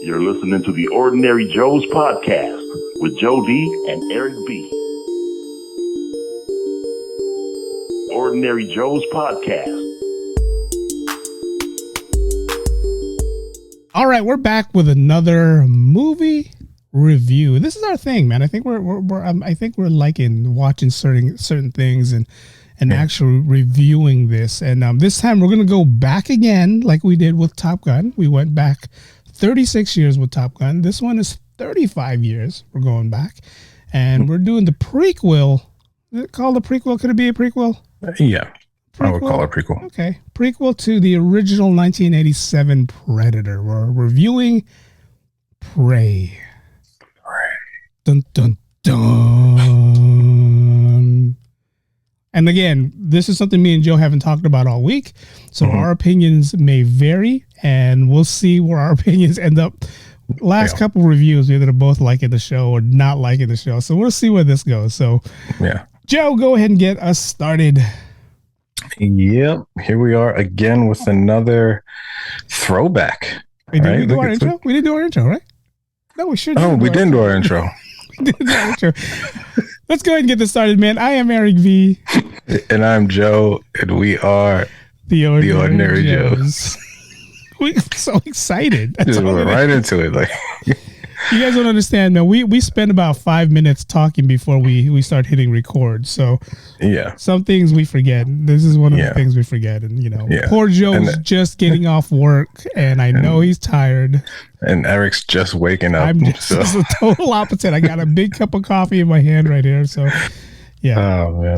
You're listening to the Ordinary Joe's podcast with Joe D and Eric B. Ordinary Joe's podcast. All right, we're back with another movie review. This is our thing, man. I think we're liking watching certain things and actually reviewing this. And this time we're gonna go back again, like we did with Top Gun. We went back 36 years with Top Gun. This one is 35 years. We're going back, and we're doing the prequel. Is it called a prequel? Could it be a prequel? Yeah, prequel? I would call it a prequel. Okay, prequel to the original 1987 Predator. We're reviewing Prey. Dun dun dun. And again, this is something me and Joe haven't talked about all week, so our opinions may vary, and we'll see where our opinions end up. Last couple reviews, we either both liking the show or not liking the show, so we'll see where this goes. So, Joe, go ahead and get us started. Yep, here we are again with another throwback. Hey, did we do our intro? We didn't do our intro, right? No, we should. Oh, we didn't do our intro. Let's go ahead and get this started, man. I am Eric V. And I'm Joe, and we are the Ordinary Joes. We're so excited. Just went right into it. Like, you guys don't understand, man. We spend about 5 minutes talking before we start hitting record. So some things we forget. This is one of the things we forget. And poor Joe's just getting off work, and I know he's tired. And Eric's just waking up. I'm just the total opposite. I got a big cup of coffee in my hand right here. So oh man.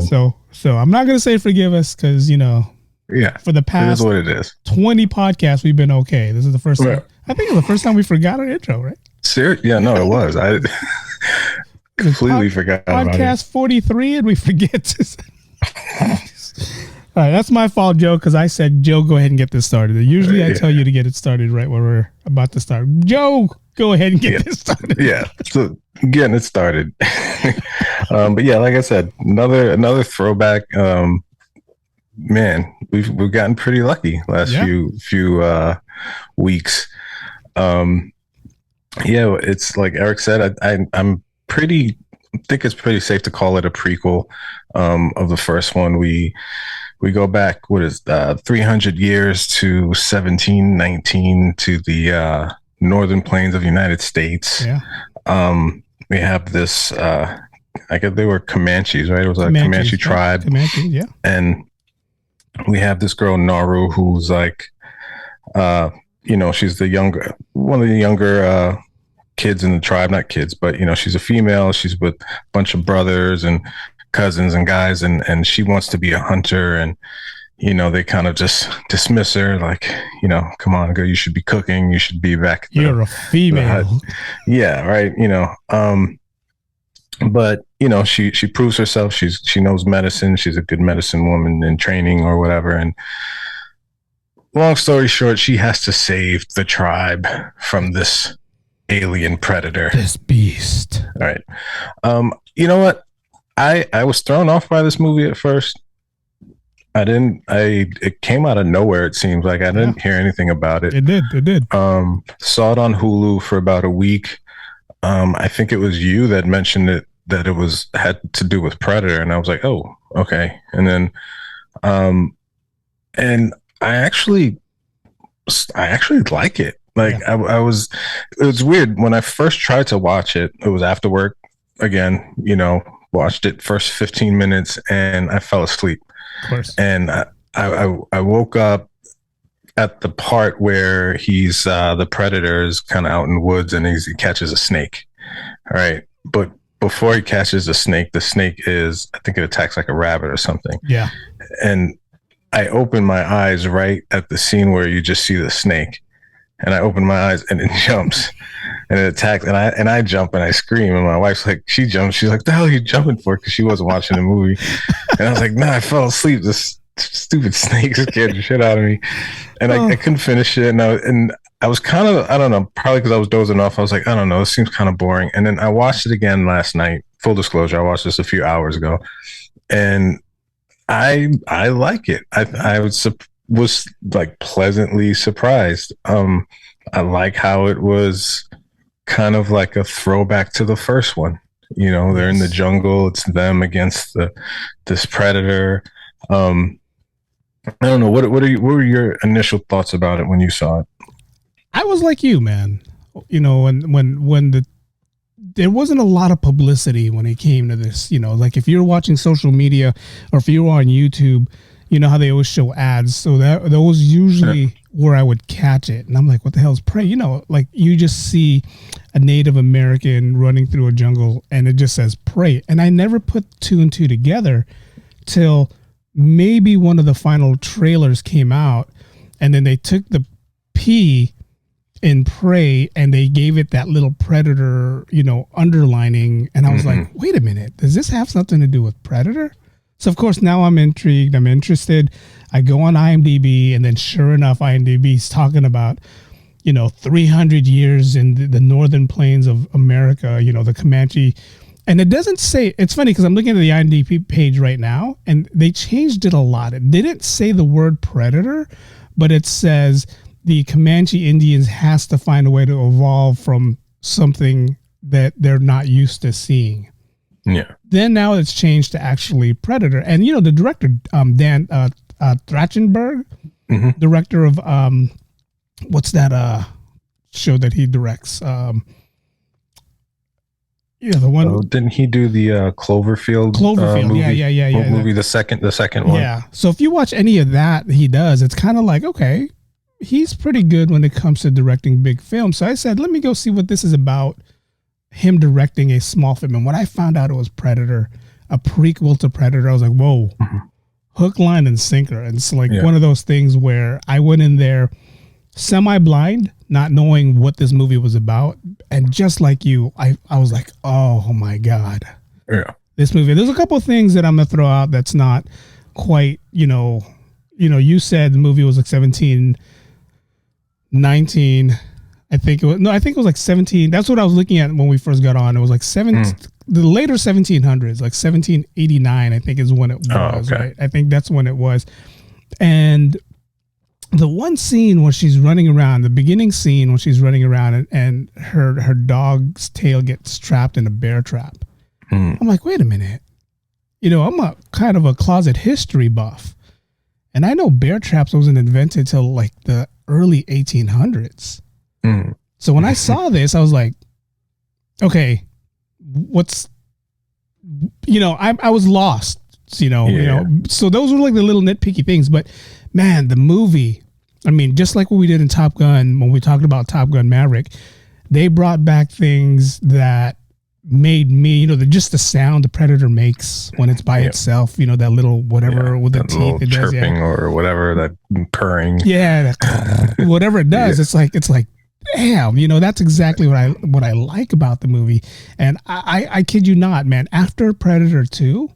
So I'm not gonna say forgive us, because for the past it is what it is. 20 podcasts we've been okay. This is the first time. I think it was the first time we forgot our intro, right? Seriously? Yeah, no, it was. I completely forgot about it. Podcast 43, and we forget to. All right, that's my fault, Joe, because I said, Joe, go ahead and get this started. Usually I tell you to get it started right where we're about to start. Joe, go ahead and get this started. Yeah, so getting it started. But yeah, like I said, another throwback. Man, we've gotten pretty lucky last few weeks. It's like Eric said, I'm think it's pretty safe to call it a prequel of the first one. We go back, 300 years to 1719 to the northern plains of the United States. We have this I guess they were Comanches, right? It was a Comanche tribe. Comanches, yeah. And we have this girl Naru, who's like she's one of the younger kids in the tribe. Not kids, but she's a female. She's with a bunch of brothers and cousins and guys, and she wants to be a hunter, and they kind of just dismiss her, like, come on, girl, you should be cooking, you should be back. You're a female. Yeah, right. But she proves herself. She knows medicine. She's a good medicine woman in training or whatever. And long story short, she has to save the tribe from this alien predator, this beast. All right. You know what? I was thrown off by this movie at first. It came out of nowhere. It seems like I didn't hear anything about it. It did. Saw it on Hulu for about a week. I think it was you that mentioned it, that it had to do with Predator, and I was like, oh, okay. And then, and I actually like it. Like it was weird when I first tried to watch it. It was after work again, watched it first 15 minutes and I fell asleep. Of course. And I woke up at the part where he's the predator is kind of out in the woods, and he catches a snake. All right. But before he catches the snake is, I think it attacks like a rabbit or something. Yeah. And I opened my eyes right at the scene where you just see the snake, and I open my eyes and it jumps and it attacks, and I jump and I scream, and my wife's like, she jumps. She's like, the hell are you jumping for? Because she wasn't watching the movie. And I was like, nah, I fell asleep. This stupid snake scared the shit out of me. And I couldn't finish it. And I was kind of, I don't know, probably because I was dozing off. I was like, I don't know, this seems kind of boring. And then I watched it again last night. Full disclosure, I watched this a few hours ago, and I like it. I was like pleasantly surprised. I like how it was kind of like a throwback to the first one. You know, they're in the jungle. It's them against this predator. I don't know. What were your initial thoughts about it when you saw it? I was like you, man. You know, when there wasn't a lot of publicity when it came to this. You know, like if you're watching social media or if you were on YouTube, you know how they always show ads. So that was usually where I would catch it, and I'm like, what the hell is Prey? You know, like you just see a Native American running through a jungle, and it just says Prey, and I never put two and two together till maybe one of the final trailers came out, and then they took the P in Prey and they gave it that little predator, you know, underlining, and I was like, wait a minute, does this have something to do with Predator? So of course now I'm intrigued, I'm interested. I go on IMDb, and then sure enough, IMDb's talking about, you know, 300 years in the northern plains of America, you know, the Comanche. And it doesn't say, it's funny because I'm looking at the IMDb page right now, and they changed it a lot. It didn't say the word predator, but it says the Comanche Indians has to find a way to evolve from something that they're not used to seeing. Yeah. Then now it's changed to actually Predator. And, you know, the director, Dan Trachtenberg, director of, what's that show that he directs? Yeah, the one. Oh, didn't he do the Cloverfield? Cloverfield, movie, yeah. Movie, the second one. Yeah. So if you watch any of that he does, it's kind of like, okay, he's pretty good when it comes to directing big films. So I said, let me go see what this is about. Him directing a small film. And when I found out it was Predator, a prequel to Predator, I was like, whoa, hook, line, and sinker. And it's like one of those things where I went in there semi-blind, not knowing what this movie was about. And just like you, I was like, oh my God. Yeah. This movie, there's a couple of things that I'm going to throw out that's not quite, you said the movie was like 17, 19, I think it was like 17. That's what I was looking at when we first got on. It was like the later 1700s, like 1789, I think is when it was, right? I think that's when it was. And the one scene where she's running around, the beginning scene when she's running around and her dog's tail gets trapped in a bear trap. I'm like, wait a minute. You know, I'm a kind of a closet history buff. And I know bear traps wasn't invented till like the early 1800s. So when I saw this, I was like, okay, I was lost, so those were like the little nitpicky things, but man, the movie, I mean, just like what we did in Top Gun, when we talked about Top Gun Maverick, they brought back things that made me, just the sound the Predator makes when it's by itself, that little whatever with the teeth it does, chirping or whatever, that purring. Yeah, whatever it does, it's like, damn, that's exactly what I like about the movie. And I kid you not, man, after Predator 2,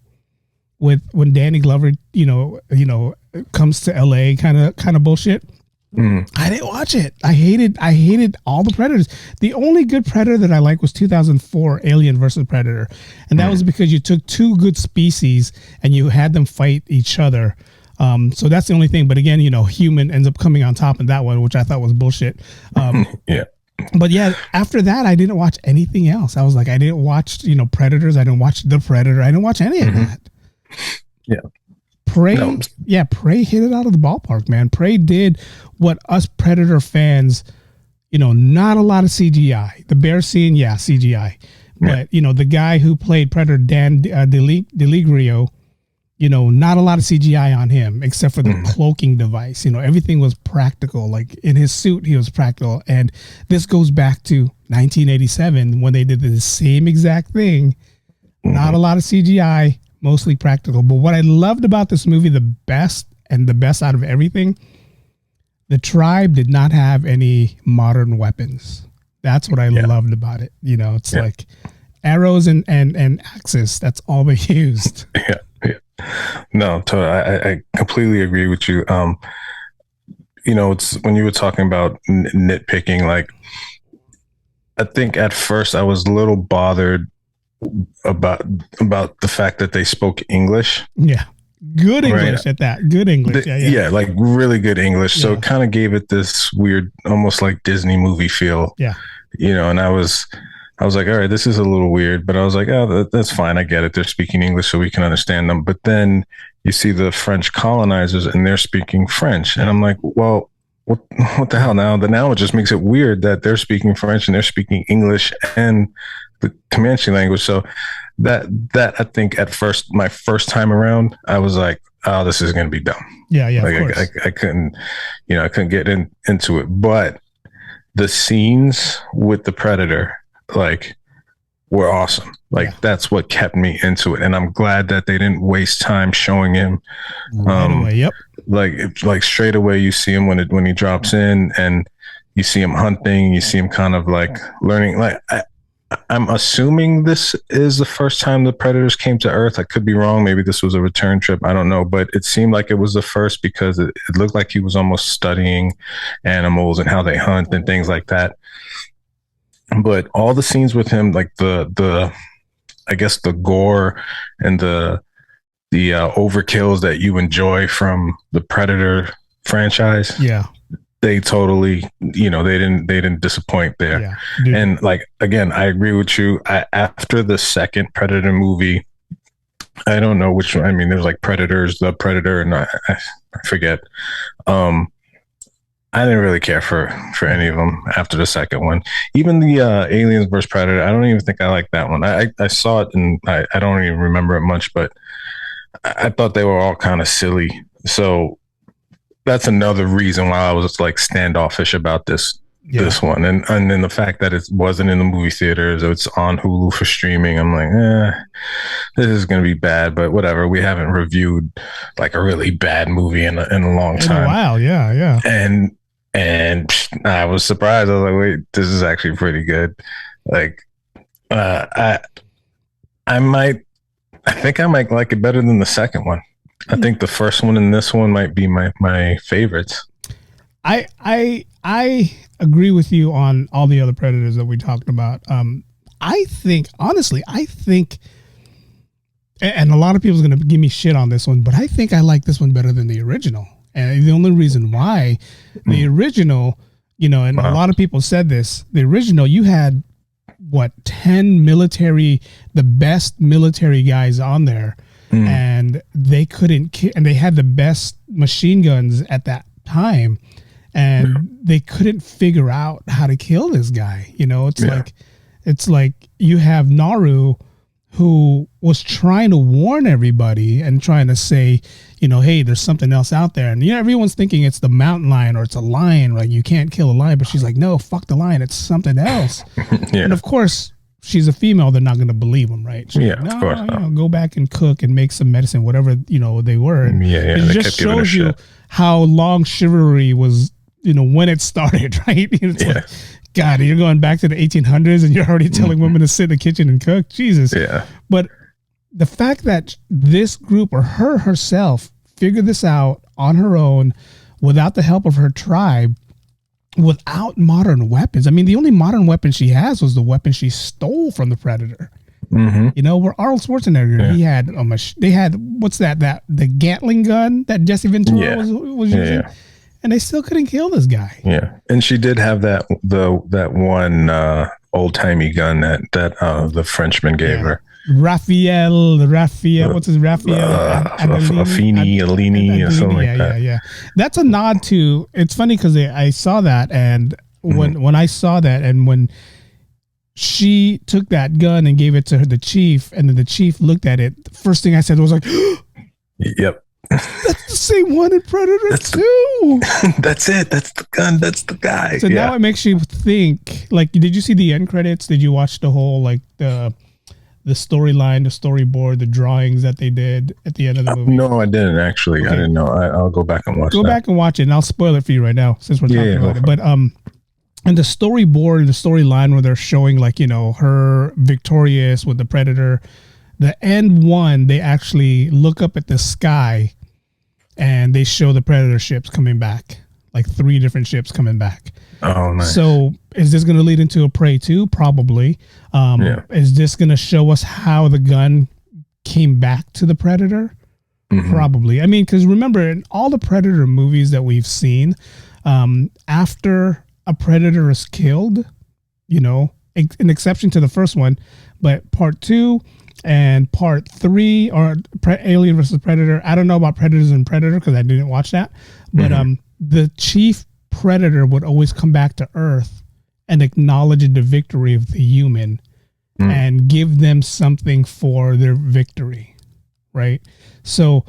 when Danny Glover, comes to LA kind of bullshit, I didn't watch it. I hated all the Predators. The only good Predator that I liked was 2004 Alien versus Predator. And that was because you took two good species and you had them fight each other. So that's the only thing. But again, human ends up coming on top in that one, which I thought was bullshit. But yeah, after that, I didn't watch anything else. I was like, I didn't watch, Predators. I didn't watch The Predator. I didn't watch any of that. Yeah. Prey hit it out of the ballpark, man. Prey did what us Predator fans, not a lot of CGI. The bear scene, CGI. But, the guy who played Predator, Dan DeLigrio, not a lot of CGI on him except for the cloaking device. Everything was practical. Like in his suit, he was practical. And this goes back to 1987 when they did the same exact thing. Not a lot of CGI, mostly practical. But what I loved about this movie, the best out of everything, the tribe did not have any modern weapons. That's what I loved about it. It's like arrows and axes. That's all they used. Yeah. No, totally. I completely agree with you. It's when you were talking about nitpicking, like, I think at first I was a little bothered about the fact that they spoke English. Yeah. Good English at that. Good English. Yeah, like really good English. So it kind of gave it this weird, almost like Disney movie feel. Yeah. And I was like, all right, this is a little weird, but I was like, oh, that's fine. I get it. They're speaking English so we can understand them. But then you see the French colonizers and they're speaking French. And I'm like, well, what the hell now? Now it just makes it weird that they're speaking French and they're speaking English and the Comanche language. So that I think at first, my first time around, I was like, oh, this is going to be dumb. Yeah. Like I couldn't get into it. But the scenes with the Predator, like, were awesome. Like that's what kept me into it, and I'm glad that they didn't waste time showing him. Right away, yep. Like straight away, you see him when he drops in, and you see him hunting. You see him kind of like learning. Like I'm assuming this is the first time the Predators came to Earth. I could be wrong. Maybe this was a return trip. I don't know, but it seemed like it was the first because it looked like he was almost studying animals and how they hunt and things like that. But all the scenes with him, like the I guess the gore and the overkills that you enjoy from the Predator franchise, they totally, they didn't disappoint there. Yeah, and like again, I agree with you. After the second Predator movie, I don't know which one. I mean, there's like Predators, the Predator, and I forget. I didn't really care for any of them after the second one. Even the Aliens vs. Predator, I don't even think I liked that one. I saw it and I don't even remember it much, but I thought they were all kind of silly. So that's another reason why I was like standoffish about this one. And then the fact that it wasn't in the movie theaters, it's on Hulu for streaming. I'm like, this is going to be bad, but whatever. We haven't reviewed like a really bad movie in a long time. In a while, yeah. And I was surprised. I was like, wait, this is actually pretty good. Like, I think I might like it better than the second one. I think the first one and this one might be my favorites. I agree with you on all the other Predators that we talked about. I think, and a lot of people's going to give me shit on this one, but I think I like this one better than the original. And the only reason why, the original, and a lot of people said this, the original, you had 10 the best military guys on there, and they couldn't and they had the best machine guns at that time, and they couldn't figure out how to kill this guy. It's like you have Naru, who was trying to warn everybody and trying to say, hey, there's something else out there. And everyone's thinking it's the mountain lion or it's a lion, like you can't kill a lion. But she's like, no, fuck the lion. It's something else. And of course, she's a female. They're not going to believe them, right? She's like, of course. Go back and cook and make some medicine, whatever, they were. And it just shows you how long chivalry was, when it started, right? Like, God, you're going back to the 1800s and you're already telling women to sit in the kitchen and cook. Jesus. Yeah. But the fact that this group or her herself figured this out on her own without the help of her tribe, without modern weapons. I mean, the only modern weapon she has was the weapon she stole from the Predator. Where Arnold Schwarzenegger, he had they had the Gatling gun that Jesse Ventura was using. And they still couldn't kill this guy. Yeah, and she did have that one old timey gun that the Frenchman gave her. Raphael, what's his Raphael? Alini, or something like that. Yeah. That's a nod to. It's funny because I saw that, and when I saw that, and when she took that gun and gave it to the chief, and then the chief looked at it, the first thing I said was like, "Yep." That's the same one in Predator 2. That's it. That's the gun. That's the guy. So now it makes you think, like, did you see the end credits? Did you watch the whole, like, the storyline, the storyboard, the drawings that they did at the end of the movie? No, I didn't actually. Okay. I didn't know. I'll go back and watch Go back and watch it, and I'll spoil it for you right now since we're talking about it. But and the storyboard, the storyline where they're showing, like, her victorious with the Predator, the end one, they actually look up at the sky and they show the Predator ships coming back, like 3 different ships coming back. Oh, nice. So is this going to lead into a Prey 2? Probably. Is this going to show us how the gun came back to the Predator? Probably. I mean, because remember, in all the Predator movies that we've seen, after a Predator is killed, you know, an exception to the first one, but part 2 and part 3 or Alien versus Predator. I don't know about Predators and Predator because I didn't watch that, but the chief Predator would always come back to Earth and acknowledge the victory of the human and give them something for their victory, right? So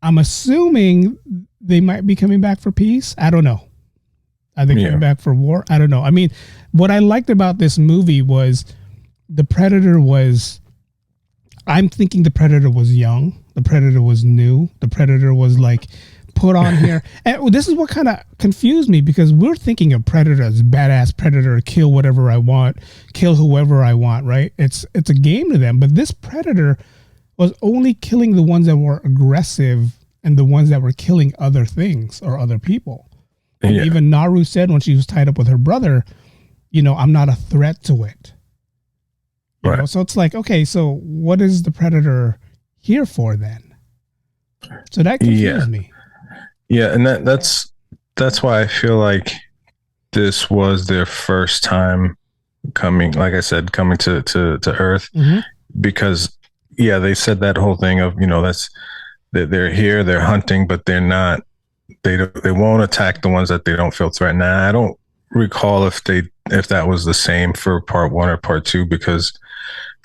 I'm assuming they might be coming back for peace. I don't know. Are they coming back for war? I don't know. I mean, what I liked about this movie was the Predator was, I'm thinking the Predator was young. The Predator was new. The Predator was like put on here. And this is what kind of confused me, because we're thinking of Predator as badass Predator, kill whatever I want, kill whoever I want, right? It's a game to them. But this Predator was only killing the ones that were aggressive and the ones that were killing other things or other people. And even Naru said when she was tied up with her brother, you know, I'm not a threat to it. You know? So it's like, okay, so what is the Predator here for then? So that confused me. Yeah, and that's why I feel like this was their first time coming, like I said, coming to Earth, because they said that whole thing of, you know, that's that they're here, they're hunting, but they're not. They won't attack the ones that they don't feel threatened. Now, I don't recall if that was the same for part 1 or part 2, because,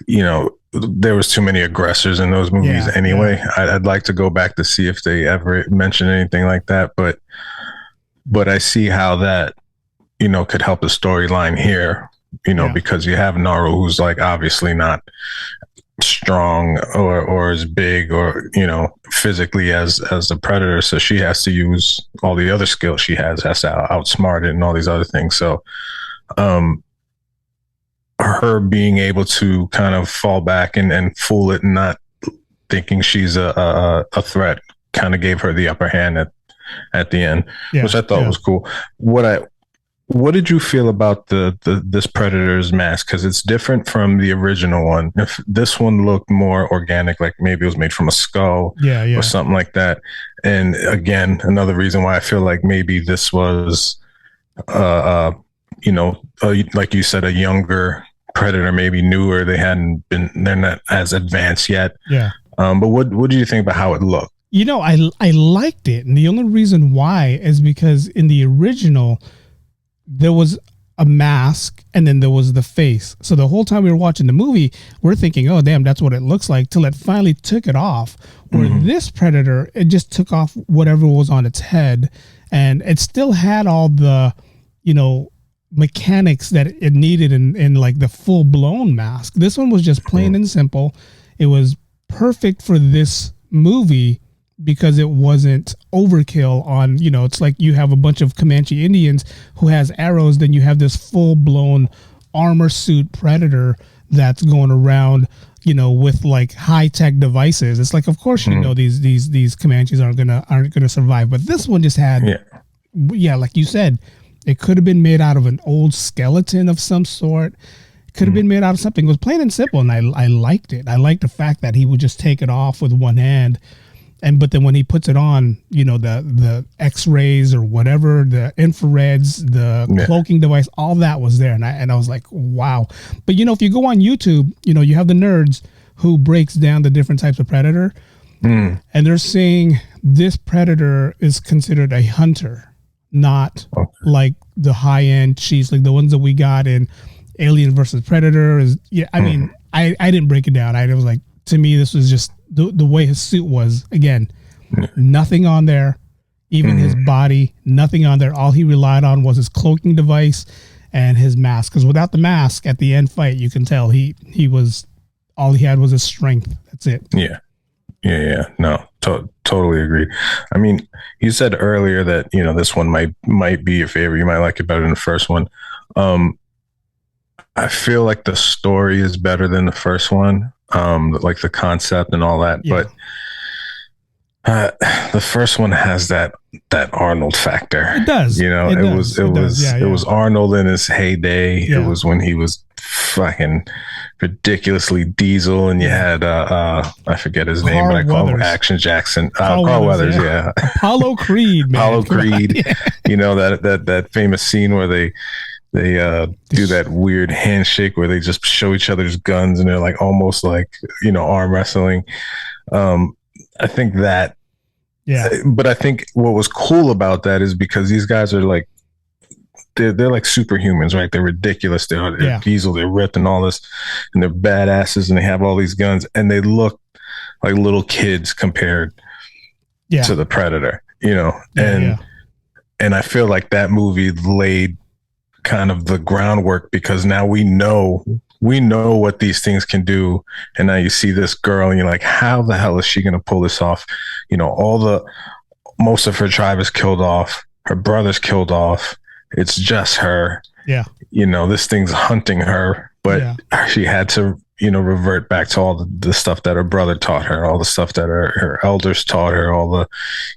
you know, there was too many aggressors in those movies anyway. I'd like to go back to see if they ever mentioned anything like that, but I see how that, you know, could help the storyline here, you know, because you have Naru, who's like obviously not strong or as big or, you know, physically as the Predator, so she has to use all the other skills she has to outsmart it and all these other things. So her being able to kind of fall back and fool it and not thinking she's a threat kind of gave her the upper hand at the end, which I thought was cool. What did you feel about this Predator's mask? Because it's different from the original one. If this one looked more organic, like maybe it was made from a skull or something like that. And again, another reason why I feel like maybe this was, you know, like you said, a younger Predator, maybe newer. They're not as advanced yet. Yeah. But what do you think about how it looked? You know, I liked it. And the only reason why is because in the original, there was a mask and then there was the face. So the whole time we were watching the movie, we're thinking, oh, damn, that's what it looks like, till it finally took it off. Where this Predator, it just took off whatever was on its head, and it still had all the, you know, mechanics that it needed in like the full blown mask. This one was just plain and simple. It was perfect for this movie because it wasn't overkill on, you know, it's like you have a bunch of Comanche Indians who has arrows, then you have this full blown armor suit Predator that's going around, you know, with like high tech devices. It's like, of course, you know, these Comanches aren't gonna survive, but this one just had, like you said, it could have been made out of an old skeleton of some sort. It could have been made out of something. It was plain and simple, and I liked it. I liked the fact that he would just take it off with one hand. But then when he puts it on, you know, the X-rays or whatever, the infrareds, the cloaking device, all that was there. And I was like, wow. But, you know, if you go on YouTube, you know, you have the nerds who breaks down the different types of Predator. And they're saying this Predator is considered a hunter, not like the high-end cheese, like the ones that we got in Alien versus Predator. I mean, I didn't break it down. I was like, to me, this was just the way his suit was. Again, nothing on there, even his body, nothing on there. All he relied on was his cloaking device and his mask. Because without the mask at the end fight, you can tell he was, all he had was his strength. That's it. Yeah. No, totally agree. I mean, you said earlier that, you know, this one might be your favorite. You might like it better than the first one. I feel like the story is better than the first one. Like the concept and all that, but the first one has that Arnold factor. It does. You know, it was Arnold in his heyday. It was when he was fucking ridiculously Diesel, and you had I forget his name, but I call him Action Jackson. Carl Weathers, yeah. Apollo Creed, man. Apollo Creed. Yeah. You know, that famous scene where they do that weird handshake where they just show each other's guns and they're like almost like, you know, arm wrestling. I think that, yeah. But I think what was cool about that is because these guys are like, they're like superhumans, right? They're ridiculous. They're Diesel, they're ripped and all this, and they're badasses, and they have all these guns, and they look like little kids compared to the Predator, you know? And I feel like that movie laid kind of the groundwork, because now we know what these things can do. And now you see this girl and you're like, how the hell is she going to pull this off? You know, most of her tribe is killed off. Her brother's killed off. It's just her. Yeah. You know, this thing's hunting her, but she had to, you know, revert back to all the stuff that her brother taught her, all the stuff that her elders taught her,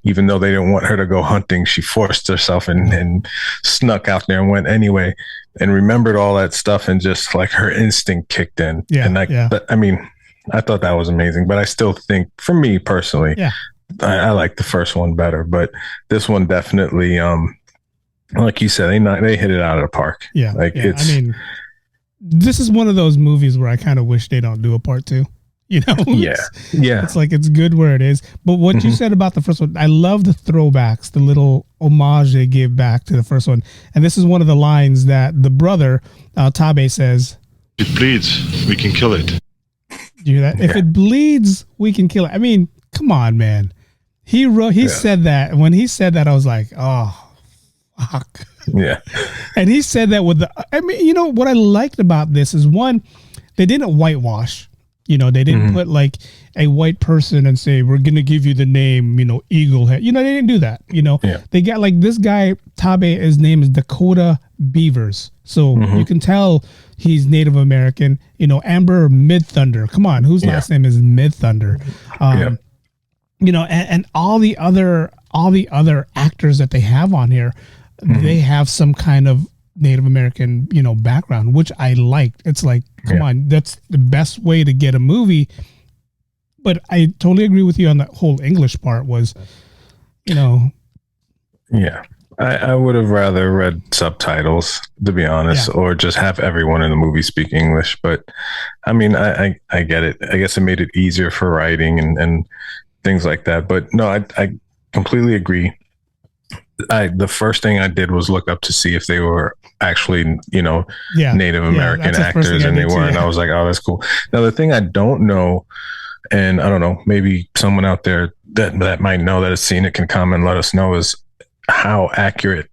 even though they didn't want her to go hunting, she forced herself and snuck out there and went anyway, and remembered all that stuff, and just like her instinct kicked in. Yeah. And I mean, I thought that was amazing, but I still think, for me personally, I like the first one better, but this one definitely, like you said, they hit it out of the park. Yeah. Like it's, I mean, this is one of those movies where I kind of wish they don't do a part 2. You know? It's like, it's good where it is. But what you said about the first one, I love the throwbacks, the little homage they give back to the first one. And this is one of the lines that the brother, Tabe, says. If it bleeds, we can kill it. Do you hear that? If it bleeds, we can kill it. I mean, come on, man. He said that. When he said that, I was like, oh, fuck. Yeah. And he said that I mean, you know, what I liked about this is, one, they didn't whitewash, you know, they didn't put like a white person and say, we're going to give you the name, you know, Eagle Head. You know, they didn't do that. You know, they got like this guy, Tabe, his name is Dakota Beavers. So you can tell he's Native American, you know, Amber Mid-Thunder. Come on. Whose last name is Mid-Thunder? You know, and all the other actors that they have on here, they have some kind of Native American, you know, background, which I liked. It's like, come on, that's the best way to get a movie. But I totally agree with you on that whole English part was, you know. Yeah. I would have rather read subtitles, to be honest, or just have everyone in the movie speak English. But I mean, I get it. I guess it made it easier for writing and things like that. But no, I completely agree. The first thing I did was look up to see if they were actually, you know, Native American actors, and they weren't. Yeah. I was like, oh, that's cool. Now, the thing I don't know, and I don't know, maybe someone out there that might know that has seen it can comment and let us know, is how accurate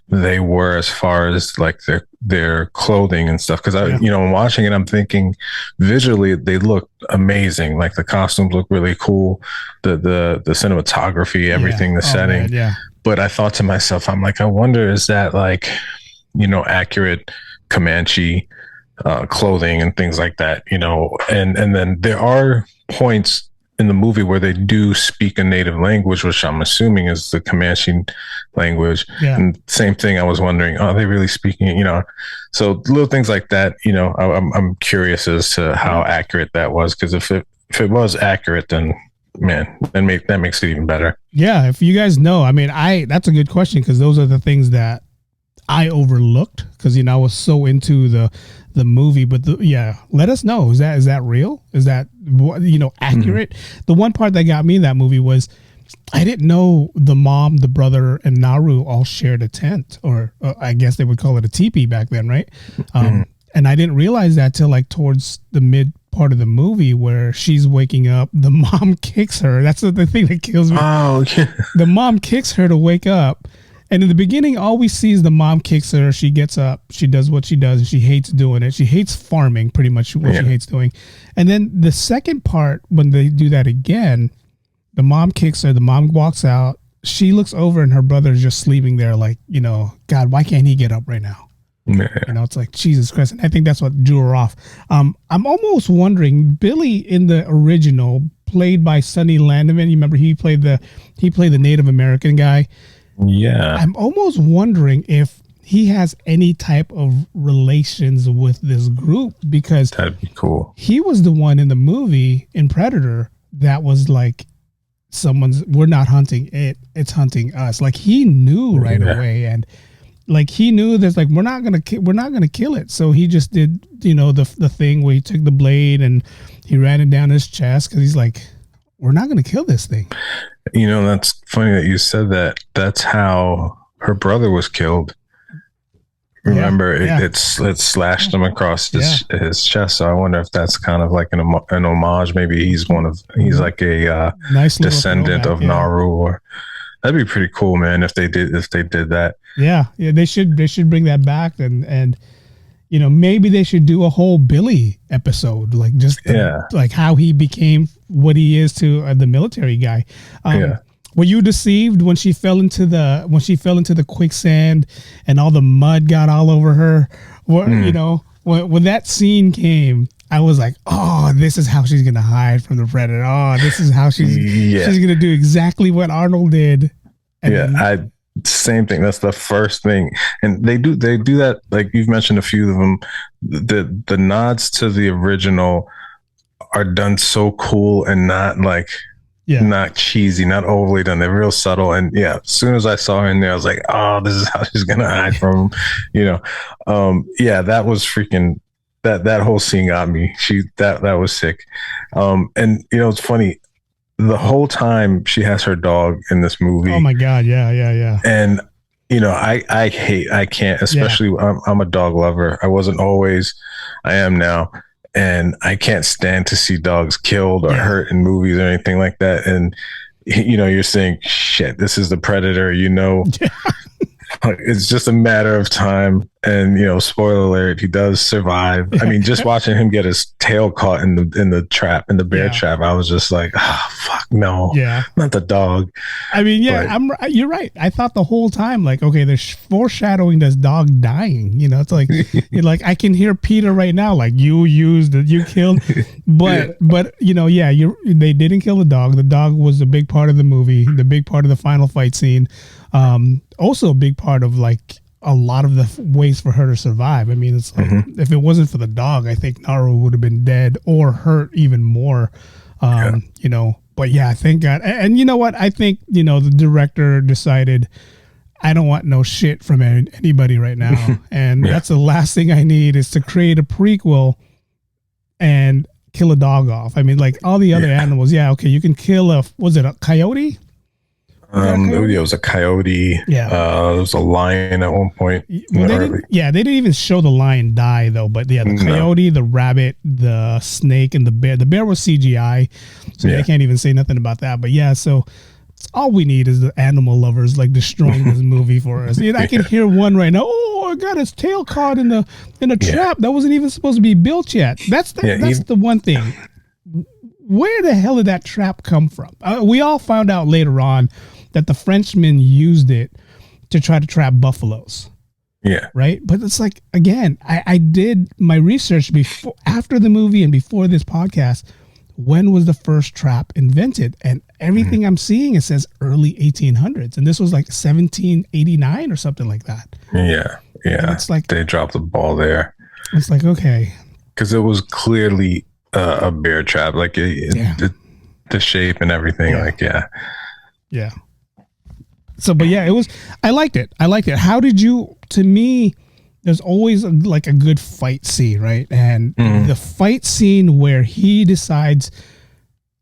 they were as far as like their clothing and stuff. Because you know, watching it, I'm thinking visually they look amazing. Like the costumes look really cool, the cinematography, everything, the setting. Man, but I thought to myself, I'm like, I wonder, is that like, you know, accurate Comanche clothing and things like that, you know? And then there are points in the movie where they do speak a native language, which I'm assuming is the Comanche language. Yeah. And same thing, I was wondering, are they really speaking it, you know? So little things like that, you know, I'm curious as to how accurate that was, because if it was accurate, then man, that makes it even better. Yeah, if you guys know, I mean, that's a good question, because those are the things that I overlooked, because, you know, I was so into the movie. But let us know. Is that real? Is that, you know, accurate? The one part that got me in that movie was I didn't know the mom, the brother, and Naru all shared a tent, or I guess they would call it a teepee back then, right? And I didn't realize that till like towards the mid part of the movie, where she's waking up, the mom kicks her. That's the thing that kills me. Oh, yeah. The mom kicks her to wake up. And in the beginning, all we see is the mom kicks her. She gets up. She does what she does. And she hates doing it. She hates farming, pretty much what she hates doing. And then the second part, when they do that again, the mom kicks her. The mom walks out. She looks over and her brother's just sleeping there like, you know, God, why can't he get up right now? Yeah. You know, it's like, Jesus Christ. And I think that's what drew her off. I'm almost wondering, Billy in the original, played by Sonny Landman. You remember he played the Native American guy. Yeah. I'm almost wondering if he has any type of relations with this group, because That'd be cool. he was the one in the movie in Predator that was like, we're not hunting it, it's hunting us. Like he knew right away, and like he knew there's like we're not gonna kill it. So he just did the thing where he took the blade and he ran it down his chest, because he's like, we're not gonna kill this thing. That's funny that you said that. That's how her brother was killed. Remember, it slashed him across his chest. So I wonder if that's kind of like an homage. Maybe he's like a nice descendant of Naru, or that'd be pretty cool, man. If they did that. Yeah, they should bring that back, and maybe they should do a whole Billy episode, like like how he became what he is to the military guy. Were you deceived when she fell into the quicksand and all the mud got all over her? When that scene came, I was like, oh, this is how she's gonna hide from the predator. Oh, this is how she's gonna do exactly what Arnold did. And same thing. That's the first thing, and they do that. Like you've mentioned a few of them. The nods to the original are done so cool and not like. Yeah. Not cheesy, not overly done. They're real subtle. And as soon as I saw her in there, I was like, oh, this is how she's going to hide from him. That was freaking, that whole scene got me. That was sick. And it's funny, the whole time she has her dog in this movie. Oh my God. Yeah. And, I can't, especially I'm a dog lover. I wasn't always, I am now. And I can't stand to see dogs killed or hurt in movies or anything like that. And, you're saying, shit, this is the predator, It's just a matter of time. And, spoiler alert, he does survive. I mean, just watching him get his tail caught in the trap, in the bear trap, I was just like, oh, fuck, no. Yeah. Not the dog. I mean, you're right. I thought the whole time, like, okay, they're foreshadowing this dog dying. It's like, like I can hear Peter right now, like you killed. But, they didn't kill the dog. The dog was a big part of the movie, the big part of the final fight scene. Also a big part of like a lot of the ways for her to survive. I mean, it's like if it wasn't for the dog, I think Naru would have been dead or hurt even more. But thank God. And you know what? I think, the director decided, I don't want no shit from anybody right now. And that's the last thing I need, is to create a prequel and kill a dog off. I mean, like all the other animals. Yeah. Okay. You can kill was it a coyote? It was a coyote. Yeah. There was a lion at one point. They didn't even show the lion die though. But the coyote, the rabbit, the snake, and the bear. The bear was CGI, so they can't even say nothing about that. But so all we need is the animal lovers like destroying this movie for us. I can hear one right now. Oh, I got his tail caught in a trap that wasn't even supposed to be built yet. That's the one thing. Where the hell did that trap come from? We all found out later on that the Frenchmen used it to try to trap buffaloes. Yeah. Right. But it's like, again, I did my research after the movie and before this podcast. When was the first trap invented? And everything I'm seeing, it says early 1800s. And this was like 1789 or something like that. Yeah. Yeah. And it's like they dropped the ball there. It's like, okay. Because it was clearly a bear trap. Like the shape and everything. Yeah. So, but it was, I liked it. How did you, to me, there's always a good fight scene, right? And the fight scene where he decides,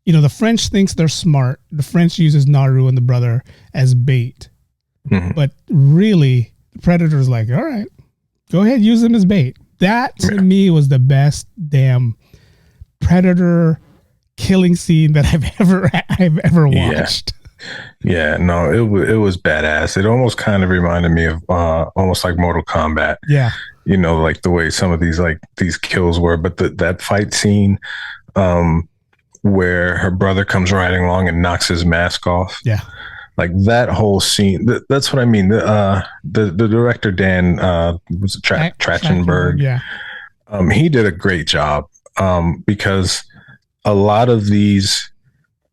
the French thinks they're smart. The French uses Naru and the brother as bait. But really, the Predator's like, all right, go ahead, use them as bait. That, to me, was the best damn Predator killing scene that I've ever watched. Yeah, no, it was badass. It almost kind of reminded me of almost like Mortal Kombat. Yeah, like the way some of these kills were. But that fight scene, where her brother comes riding along and knocks his mask off. Yeah, like that whole scene. That's what I mean. The director Dan was Trachtenberg. Yeah, he did a great job because a lot of these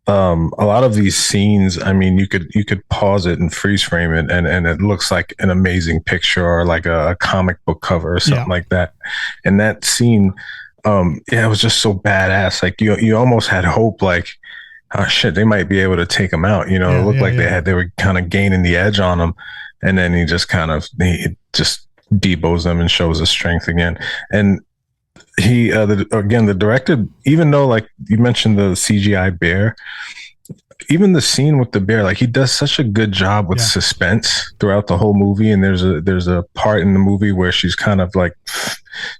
a lot of these scenes, I mean, you could pause it and freeze frame it, and it looks like an amazing picture or like a comic book cover or something like that. And that scene, it was just so badass. Like you almost had hope, like, oh shit, they might be able to take him out. It looked like they were kind of gaining the edge on him, and then he just debows them and shows his strength again. And the director, even though, like you mentioned, the CGI bear, even the scene with the bear, like, he does such a good job with suspense throughout the whole movie. And there's a part in the movie where she's kind of like,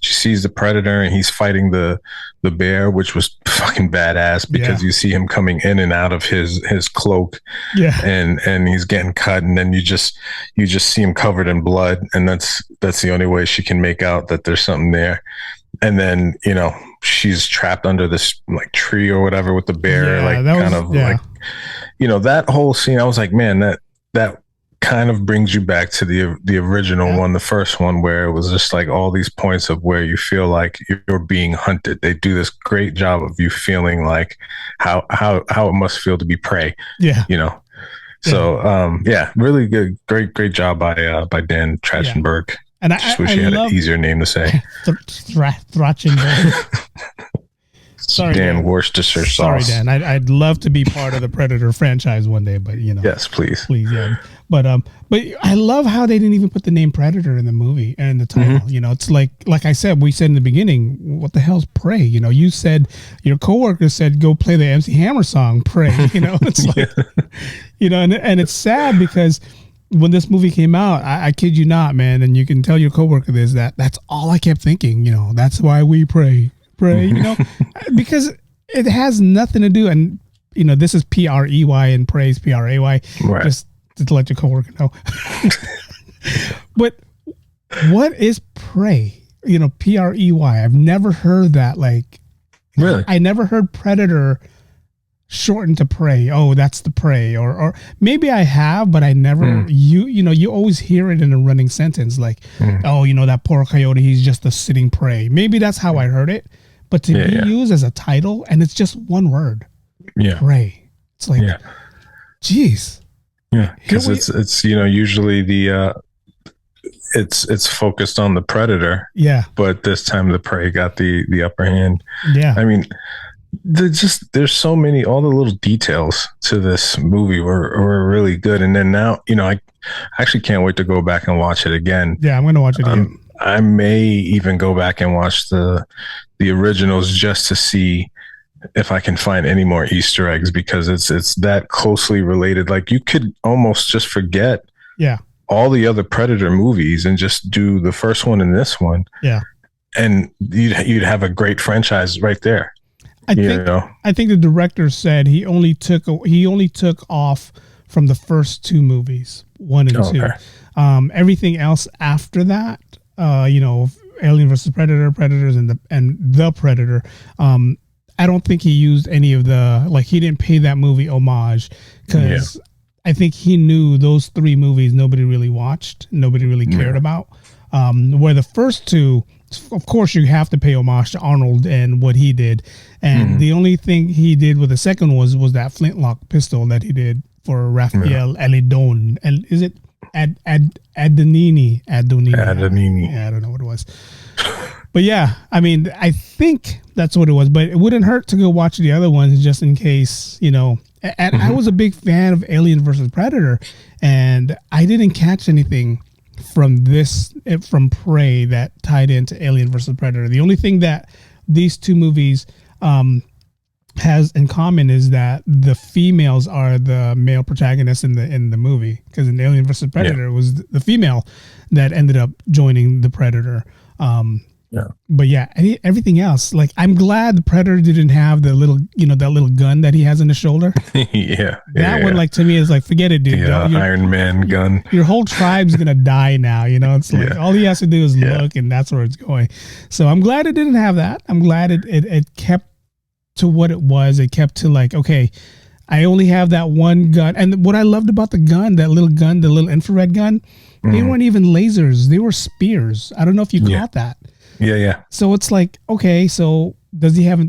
she sees the predator and he's fighting the bear, which was fucking badass, because you see him coming in and out of his cloak, and he's getting cut, and then you just see him covered in blood, and that's the only way she can make out that there's something there. And then, she's trapped under this like tree or whatever with the bear, that whole scene. I was like, man, that kind of brings you back to the original one, the first one, where it was just like all these points of where you feel like you're being hunted. They do this great job of you feeling like how it must feel to be prey. So really good, great job by Dan Trachtenberg. And I just wish he had an easier name to say. Trachtenberg. Sorry, Dan Worcestershire sauce. Sorry, Dan. I'd love to be part of the Predator franchise one day, but Yes, please. Yeah. But I love how they didn't even put the name Predator in the movie and the title. It's like I said, we said in the beginning, what the hell's Prey? You said, your coworker said, go play the MC Hammer song, Prey. It's like, and it's sad because when this movie came out, I kid you not, man, and you can tell your coworker this, that's all I kept thinking. That's why we pray, because it has nothing to do. And this is PREY and praise PRAY, right? Just to let your coworker know. But what is prey? PREY. I've never heard that. Like, really, I never heard predator shortened to prey. Oh, that's the prey, or maybe I have, but I never. You always hear it in a running sentence, like, oh, that poor coyote, he's just a sitting prey. Maybe that's how I heard it, but to be used as a title, and it's just one word, prey. It's like, geez, because it's usually the it's focused on the predator, but this time the prey got the upper hand. I mean, there's so many, all the little details to this movie were really good. And then now, I actually can't wait to go back and watch it again. I'm going to watch it again. I may even go back and watch the originals just to see if I can find any more Easter eggs, because it's that closely related. Like, you could almost just forget all the other Predator movies and just do the first one and this one. And you'd have a great franchise right there. I think the director said he only took off from the first two movies, 1 and 2. Everything else after that, Alien vs. Predator, Predators, and the Predator. I don't think he used any of he didn't pay that movie homage, because I think he knew those 3 movies nobody really watched, nobody really cared about. Where the first 2, of course, you have to pay homage to Arnold and what he did. And the only thing he did with the second was that flintlock pistol that he did for Raphael Alidon. And is it Adonini? Adonini. Yeah, I don't know what it was. But I mean, I think that's what it was. But it wouldn't hurt to go watch the other ones just in case, And I was a big fan of Alien versus Predator, and I didn't catch anything from Prey that tied into Alien versus Predator. The only thing that these two movies has in common is that the females are the male protagonists in the movie, because in Alien versus Predator it was the female that ended up joining the Predator. But everything else, like, I'm glad the Predator didn't have the little, that little gun that he has on his shoulder. That one, like, to me, is like, forget it, dude. Iron Man gun. Your whole tribe's gonna die now. It's like all he has to do is look, and that's where it's going. So I'm glad it didn't have that. I'm glad it kept to what it was. It kept to, like, okay, I only have that one gun. And what I loved about the gun, the little infrared gun, they weren't even lasers. They were spears. I don't know if you caught that. Yeah. So it's like, okay, so does he have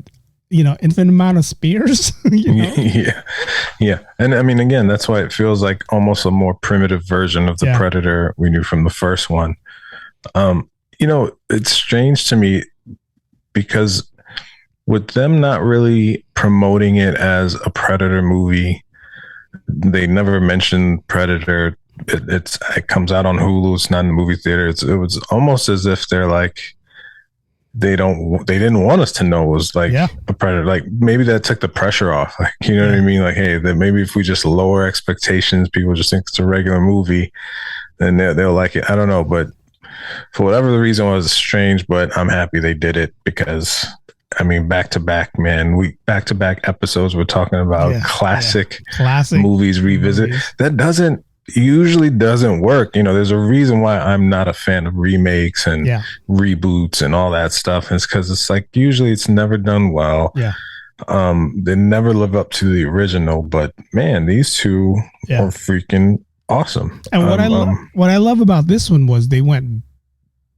infinite amount of spears. Yeah. And I mean, again, that's why it feels like almost a more primitive version of the Predator we knew from the first one. It's strange to me because with them not really promoting it as a Predator movie, they never mentioned Predator. It comes out on Hulu. It's not in the movie theater. It was almost as if they're like, they didn't want us to know it was like a Predator. Like maybe that took the pressure off. Like, you know what I mean? Like, hey, that maybe if we just lower expectations, people just think it's a regular movie, then they'll like it. I don't know, but for whatever the reason was strange, but I'm happy they did it because I mean, back to back episodes, we're talking about classic movies revisit. That usually doesn't work. There's a reason why I'm not a fan of remakes and reboots and all that stuff. And it's because it's like usually it's never done well. They never live up to the original, but man, these two are freaking awesome. And what I love about this one was they went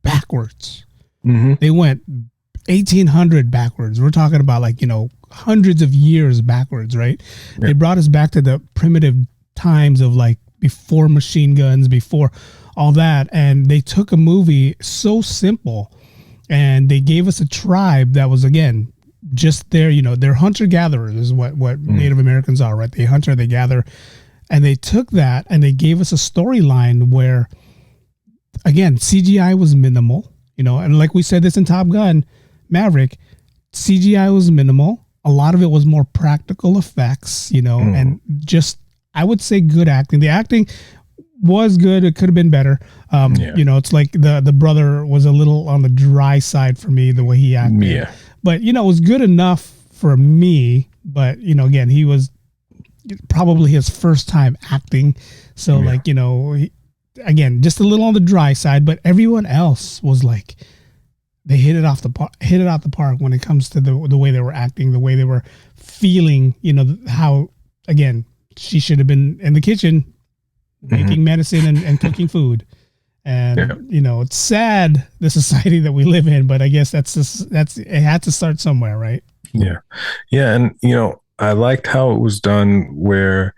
backwards. They went 1800 backwards. We're talking about like, hundreds of years backwards, right? They brought us back to the primitive times of like before machine guns, before all that. And they took a movie so simple and they gave us a tribe that was, again, just there, they're hunter-gatherers is what Native Americans are, right? They hunter, they gather. And they took that and they gave us a storyline where, again, CGI was minimal, and like we said this in Top Gun Maverick, CGI was minimal. A lot of it was more practical effects, and just, I would say, good acting. The acting was good. It could have been better. It's like the brother was a little on the dry side for me, the way he acted. Yeah. But, it was good enough for me. But, again, he was probably his first time acting. So, again, just a little on the dry side. But everyone else was like, they hit it out the park when it comes to the way they were acting, the way they were feeling, how, again, she should have been in the kitchen making medicine and cooking food. And, it's sad, the society that we live in, but I guess it had to start somewhere, right? Yeah. Yeah. And, I liked how it was done where,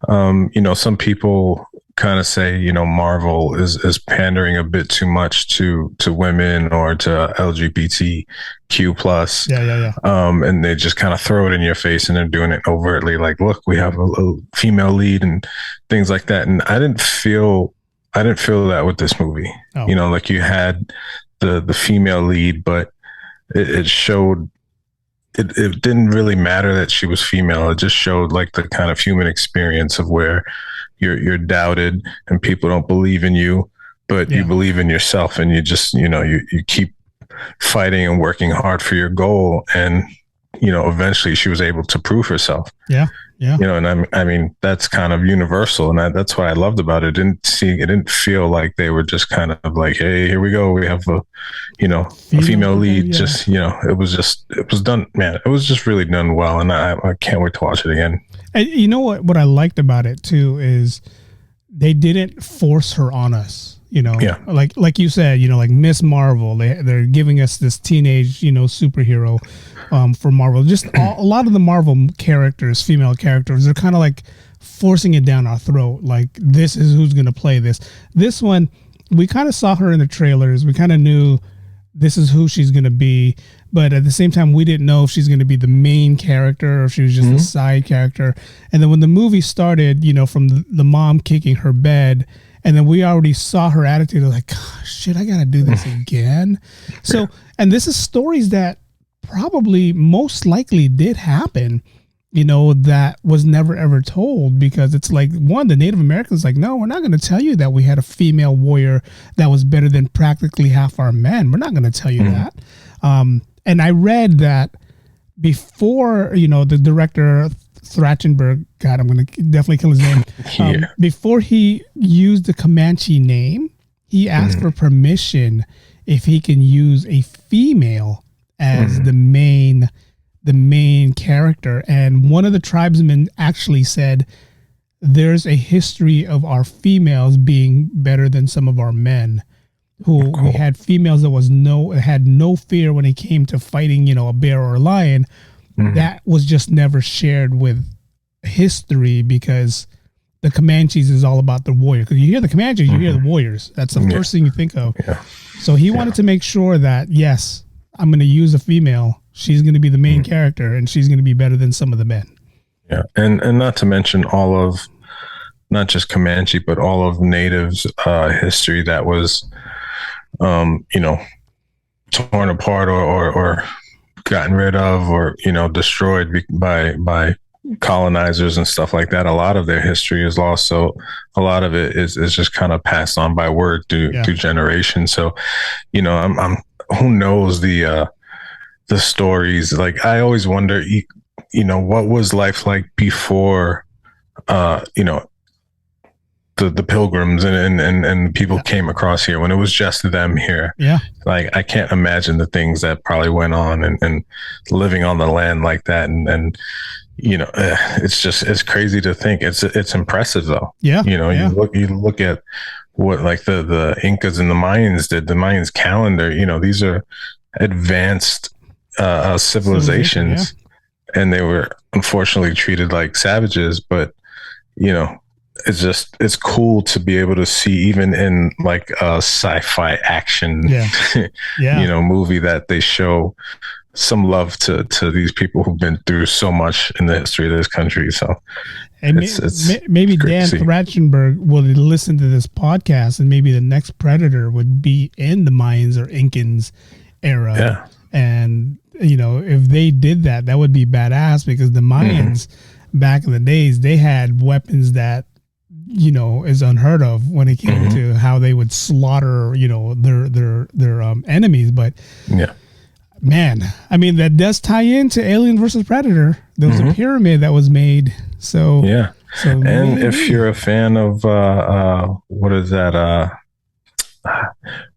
some people kind of say, Marvel is pandering a bit too much to women or to LGBTQ plus. And they just kind of throw it in your face and they're doing it overtly. Like, look, we have a female lead and things like that. And I didn't feel that with this movie. Like you had the female lead, but it showed, it didn't really matter that she was female. It just showed like the kind of human experience of where you're doubted and people don't believe in you, but you believe in yourself and you just, you keep fighting and working hard for your goal. And, eventually she was able to prove herself. Yeah. And I mean, that's kind of universal. And that's what I loved about it. It didn't feel like they were just kind of like, hey, here we go. We have a female lead. Yeah. Just, it was done, man. It was just really done well. And I can't wait to watch it again. And you know what I liked about it too is they didn't force her on us. Like you said, like Miss Marvel, they're giving us this teenage, superhero for Marvel. Just a lot of the Marvel characters, female characters, they're kind of like forcing it down our throat. Like, this is who's going to play this. This one, we kind of saw her in the trailers. We kind of knew this is who she's going to be. But at the same time, we didn't know if she's going to be the main character or if she was just a side character. And then when the movie started, from the mom kicking her bed, and then we already saw her attitude of like, gosh, shit, I got to do this again. So, and this is stories that probably most likely did happen, that was never ever told, because it's like, one, the Native Americans like, no, we're not going to tell you that we had a female warrior that was better than practically half our men. We're not going to tell you that. And I read that before, the director Trachtenberg, God, I'm going to definitely kill his name. Before he used the Comanche name, he asked for permission if he can use a female as the main character. And one of the tribesmen actually said, there's a history of our females being better than some of our men. We had females that had no fear when it came to fighting, a bear or a lion. that was just never shared with history, because the Comanches is all about the warrior. Because you hear the Comanches, you hear the warriors. That's the first thing you think of. Yeah. So he wanted to make sure that, yes, I'm going to use a female. She's going to be the main character, and she's going to be better than some of the men. Yeah, and not to mention all of, not just Comanche, but all of Natives' history that was, torn apart or gotten rid of, or destroyed by colonizers and stuff like that. A lot of their history is lost, so a lot of it is just kind of passed on by word through generations. So, I'm who knows the stories. Like, I always wonder, what was life like before, the pilgrims and people came across here, when it was just them here. Yeah. Like, I can't imagine the things that probably went on and living on the land like that. And it's crazy to think. It's impressive though. Yeah. You look at what like the Incas and the Mayans did, the Mayans calendar, these are advanced civilizations, and they were unfortunately treated like savages. But it's cool to be able to see, even in like a sci-fi action movie, that they show some love to these people who've been through so much in the history of this country. So and maybe Dan Trachtenberg will listen to this podcast, and maybe the next Predator would be in the Mayans or Incans era. Yeah. And if they did that, that would be badass, because the Mayans back in the days, they had weapons that is unheard of when it came to how they would slaughter their enemies. But man, I mean, that does tie into Alien versus Predator. There was a pyramid that was made. So and if you're a fan of what is that?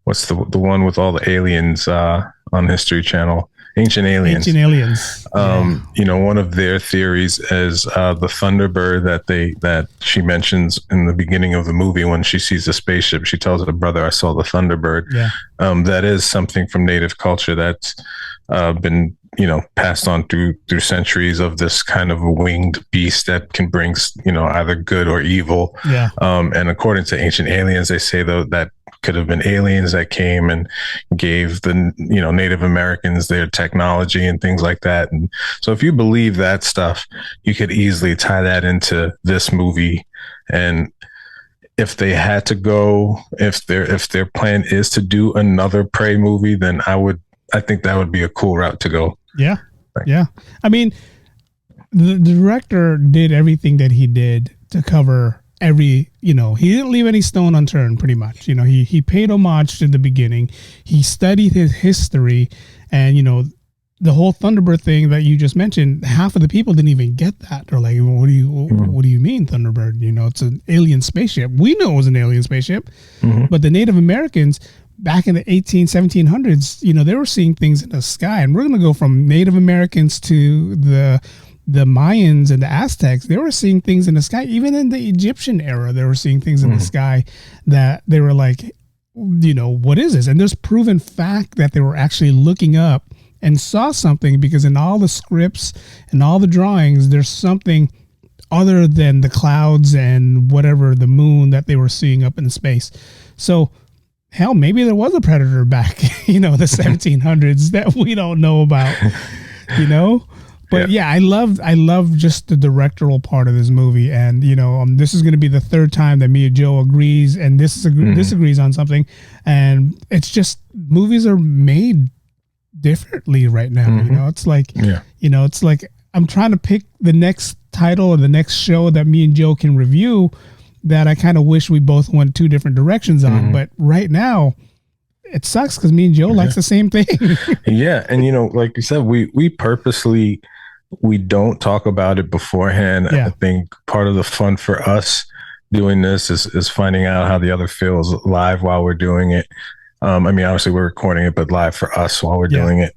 What's the one with all the aliens on History Channel? Ancient Aliens. One of their theories is the Thunderbird that she mentions in the beginning of the movie. When she sees the spaceship, she tells her brother, "I saw the Thunderbird." Yeah. That is something from Native culture that's been passed on through centuries, of this kind of a winged beast that can bring either good or evil. Yeah. And according to Ancient Aliens, they say though that could have been aliens that came and gave the Native Americans their technology and things like that. And so if you believe that stuff, you could easily tie that into this movie. And if they had to go, if their plan is to do another Prey movie, then I think that would be a cool route to go. Yeah. Yeah. I mean, the director did everything that he did to cover he didn't leave any stone unturned, pretty much. He paid homage to the beginning. He studied his history, and the whole Thunderbird thing that you just mentioned, half of the people didn't even get that. They're like, what do you mean Thunderbird? It's an alien spaceship. We know it was an alien spaceship, but the Native Americans back in the 1700s, they were seeing things in the sky. And we're going to go from Native Americans to the Mayans and the Aztecs. They were seeing things in the sky. Even in the Egyptian era, they were seeing things in the sky that they were like, what is this? And there's proven fact that they were actually looking up and saw something, because in all the scripts and all the drawings, there's something other than the clouds and whatever, the moon, that they were seeing up in space. So hell, maybe there was a Predator back, the 1700s that we don't know about, But I love just the directorial part of this movie. And, this is going to be the third time that me and Joe agrees and disagrees on something. And it's just, movies are made differently right now. It's like, it's like I'm trying to pick the next title or the next show that me and Joe can review that I kind of wish we both went two different directions on. But right now, it sucks because me and Joe likes the same thing. Yeah. And, like you said, we purposely, we don't talk about it beforehand. I think part of the fun for us doing this is finding out how the other feels live while we're doing it. Obviously we're recording it, but live for us while we're doing it.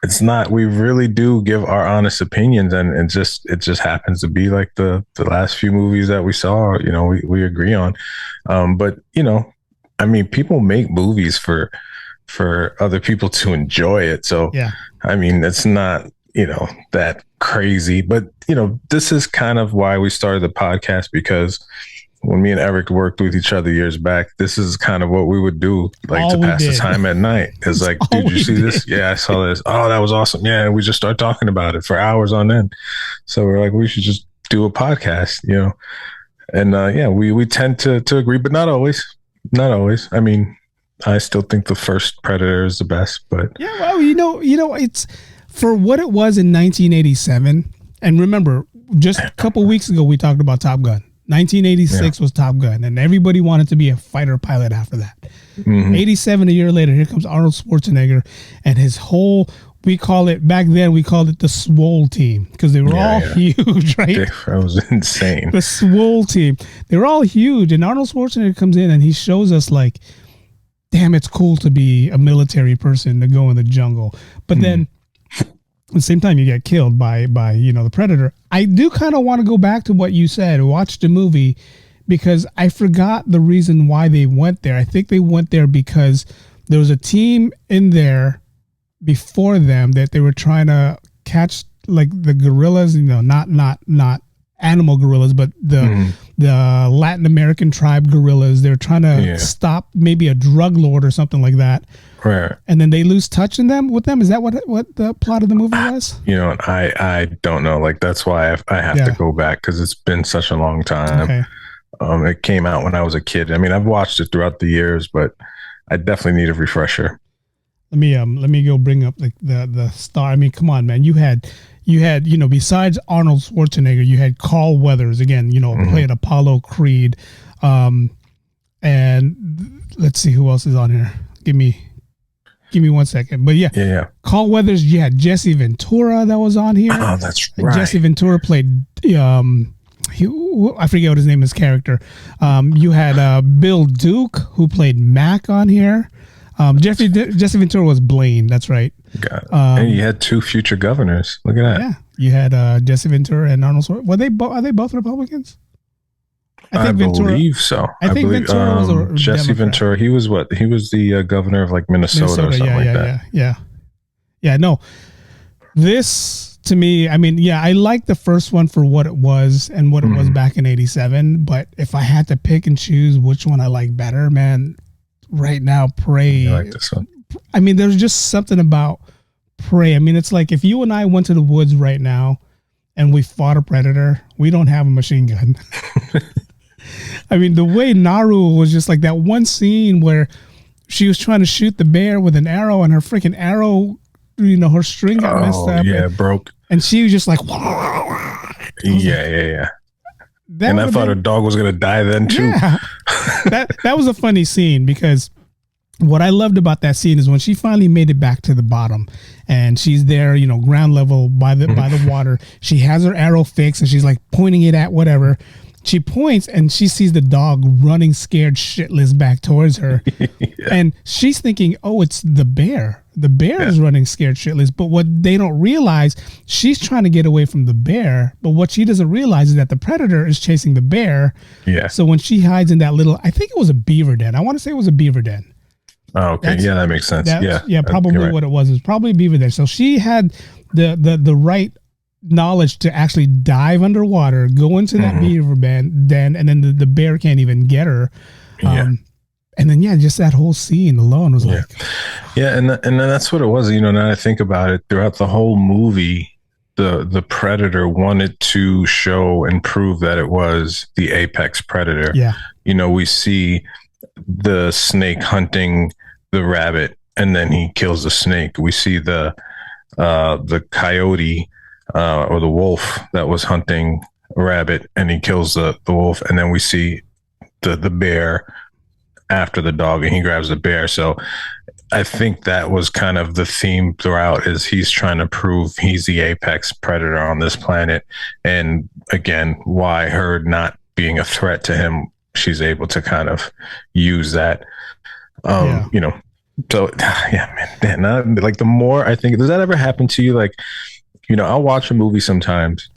It's not, we really do give our honest opinions, and it just happens to be like the last few movies that we saw, we agree on. But people make movies for for other people to enjoy it. So, Yeah. I mean, it's not, that crazy, but, this is kind of why we started the podcast, because when me and Eric worked with each other years back, this is kind of what we would do, like All to we pass the did. time at night. It's like, All dude, you we see this? did. Yeah, I saw this. Oh, that was awesome. Yeah. And we just start talking about it for hours on end. So we're like, we should just do a podcast, And we tend to agree, but not always. Not always. I mean, I still think the first Predator is the best, but Yeah, well, it's for what it was in 1987. And remember, just a couple weeks ago, we talked about Top Gun. 1986 was Top Gun, and everybody wanted to be a fighter pilot after that. 87, a year later, here comes Arnold Schwarzenegger and his whole, back then we called it the Swole team, because they were all huge, right? That was insane. The Swole team. They were all huge, and Arnold Schwarzenegger comes in and he shows us like, damn, it's cool to be a military person to go in the jungle. But then at the same time, you get killed by the Predator. I do kind of want to go back to what you said, watch the movie, because I forgot the reason why they went there. I think they went there because there was a team in there before them that they were trying to catch, like the gorillas, not animal gorillas, but the Latin American tribe gorillas. They're trying to stop maybe a drug lord or something like that. Right. And then they lose touch with them. Is that what the plot of the movie was? I don't know. Like, that's why I have to go back, because it's been such a long time. Okay. It came out when I was a kid. I mean, I've watched it throughout the years, but I definitely need a refresher. Let me go bring up the star. I mean, come on, man. You had besides Arnold Schwarzenegger, you had Carl Weathers again. Played Apollo Creed, and let's see who else is on here. Give me 1 second. But yeah. Carl Weathers. You had Jesse Ventura that was on here. Oh, that's right. Jesse Ventura played. I forget what his name is. Character. You had Bill Duke, who played Mac on here. Jesse Ventura was Blaine. That's right. Got it. And you had two future governors. Look at that. Yeah, you had Jesse Ventura and Arnold Schwarzenegger. Are they both Republicans? I believe so. I think believe, Ventura was a Jesse Democrat. Ventura. He was what? He was the governor of like Minnesota or something like that. Yeah. No, this to me, I mean, I like the first one for what it was and what it was back in '87. But if I had to pick and choose which one I like better, man, right now, Prey. I like this one. I mean, there's just something about Prey. I mean, it's like if you and I went to the woods right now and we fought a predator, we don't have a machine gun. I mean, the way Naru was just like that one scene where she was trying to shoot the bear with an arrow and her freaking arrow, her string got messed up. Yeah, it broke. And she was just like, Yeah. And I thought her dog was going to die then too. Yeah. That was a funny scene, because what I loved about that scene is when she finally made it back to the bottom and she's there, ground level by the water. She has her arrow fixed and she's like pointing it at whatever. She points and she sees the dog running scared shitless back towards her. And she's thinking, oh, it's the bear. The bear is running scared shitless. But what they don't realize, she's trying to get away from the bear. But what she doesn't realize is that the predator is chasing the bear. Yeah. So when she hides in that little, I think it was a beaver den. I want to say it was a beaver den. Oh, okay. That makes sense. Yeah, probably right. what it was. It was probably a beaver den. So she had the right knowledge to actually dive underwater, go into that beaver den, and then the bear can't even get her. And then just that whole scene alone was like, and then that's what it was. Now I think about it, throughout the whole movie, the predator wanted to show and prove that it was the apex predator. Yeah. We see the snake hunting the rabbit, and then he kills the snake. We see the coyote or the wolf that was hunting a rabbit, and he kills the wolf. And then we see the bear after the dog, and he grabs the bear. So I think that was kind of the theme throughout, is he's trying to prove he's the apex predator on this planet. And again, why her not being a threat to him, she's able to kind of use that. So man, like the more I think, does that ever happen to you? Like, I'll watch a movie sometimes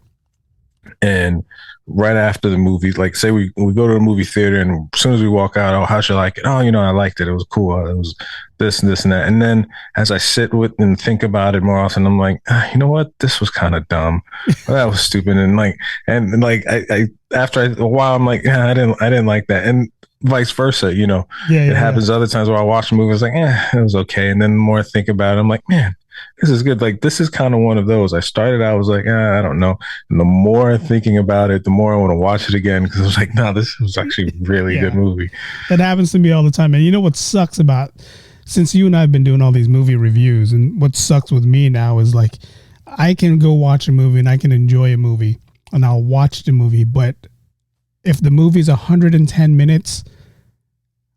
And right after the movie, like say we go to a movie theater, and as soon as we walk out, oh, how'd you like it? Oh, I liked it. It was cool. It was this and this and that. And then as I sit with and think about it more often, I'm like, you know what? This was kind of dumb. That was stupid. And I after a while, I'm like, I didn't like that. And vice versa, it happens other times where I watch a movie, it's like, it was okay. And then the more I think about it, I'm like, man, this is good. Like, this is kind of one of those. I started out, I was like, I don't know. And the more I'm thinking about it, the more I want to watch it again, because I was like, no, this was actually a really good movie. That happens to me all the time. And you know what sucks about, since you and I have been doing all these movie reviews, and what sucks with me now is like, I can go watch a movie and I can enjoy a movie and I'll watch the movie, but if the movie's 110 minutes,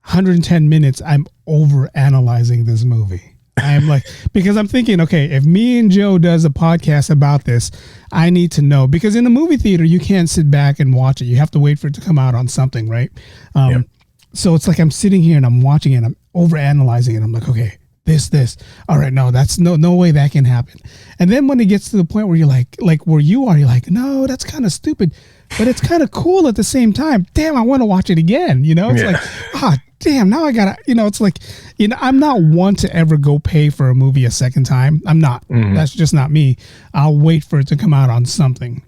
I'm over analyzing this movie. I'm like, because I'm thinking, okay, if me and Joe does a podcast about this, I need to know, because in a movie theater, you can't sit back and watch it. You have to wait for it to come out on something, right? So it's like I'm sitting here and I'm watching it. I'm over analyzing it. I'm like, okay, this. All right, no, that's no way that can happen. And then when it gets to the point where you're like where you are, you're like, no, that's kind of stupid, but it's kind of cool at the same time. Damn, I want to watch it again. It's like, damn, now I gotta, it's like, I'm not one to ever go pay for a movie a second time. I'm not. That's just not me. I'll wait for it to come out on something.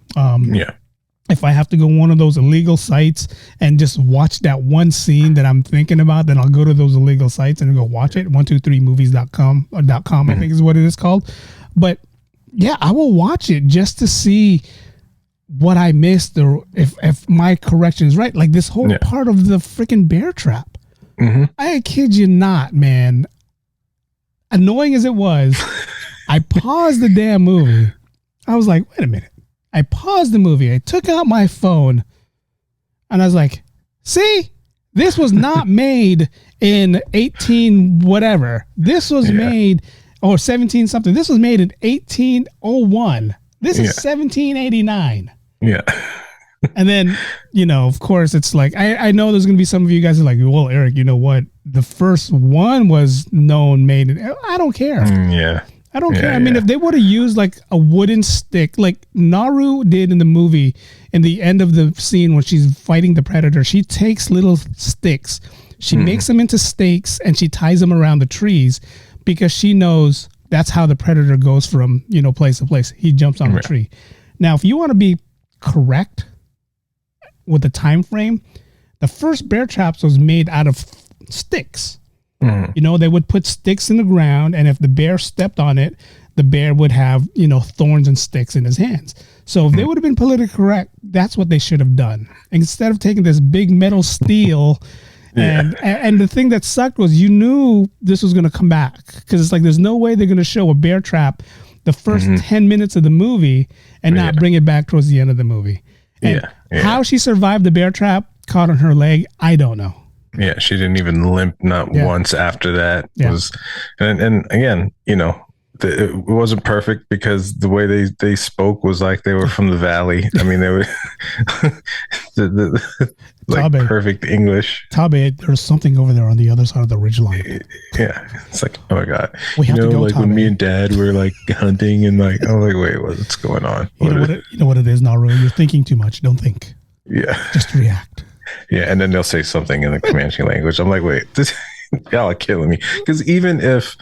If I have to go one of those illegal sites and just watch that one scene that I'm thinking about, then I'll go to those illegal sites and go watch it. 123movies.com or .com, I think is what it is called. But yeah, I will watch it just to see what I missed, or if my correction is right. Like this whole part of the freaking bear trap. I kid you not, man. Annoying as it was, I paused the damn movie. I was like, wait a minute. I paused the movie. I took out my phone and I was like, see, this was not made in 18 whatever. This was made, or 17 something. This was made in 1801. This is 1789. Yeah. And then, of course, it's like, I know there's going to be some of you guys are like, well, Eric, you know what? The first one was made in, I don't care. I don't care. I mean, if they would have used like a wooden stick, like Naru did in the movie, in the end of the scene when she's fighting the predator, she takes little sticks, she makes them into stakes, and she ties them around the trees, because she knows that's how the predator goes from, place to place. He jumps on a tree. Now, if you want to be correct with the time frame, the first bear traps was made out of sticks. They would put sticks in the ground, and if the bear stepped on it, the bear would have, thorns and sticks in his hands. So if they would have been politically correct, that's what they should have done. Instead of taking this big metal steel, and the thing that sucked was you knew this was going to come back, because it's like there's no way they're going to show a bear trap the first 10 minutes of the movie and not bring it back towards the end of the movie. And how she survived the bear trap caught on her leg, I don't know. Yeah, she didn't even limp, not once after that. Was, and again, it wasn't perfect, because the way they spoke was like they were from the valley. I mean, they were like Tabe, perfect English. Tabe, there's something over there on the other side of the ridgeline. Yeah, it's like, oh my god, we have to go, like Tabe. when me and Dad were like hunting, and like I'm like, wait, what's going on? You know what it is, Naru? You're thinking too much. Don't think. Yeah, just react. Yeah, and then they'll say something in the Comanche language. I'm like, wait, y'all are killing me. Because even if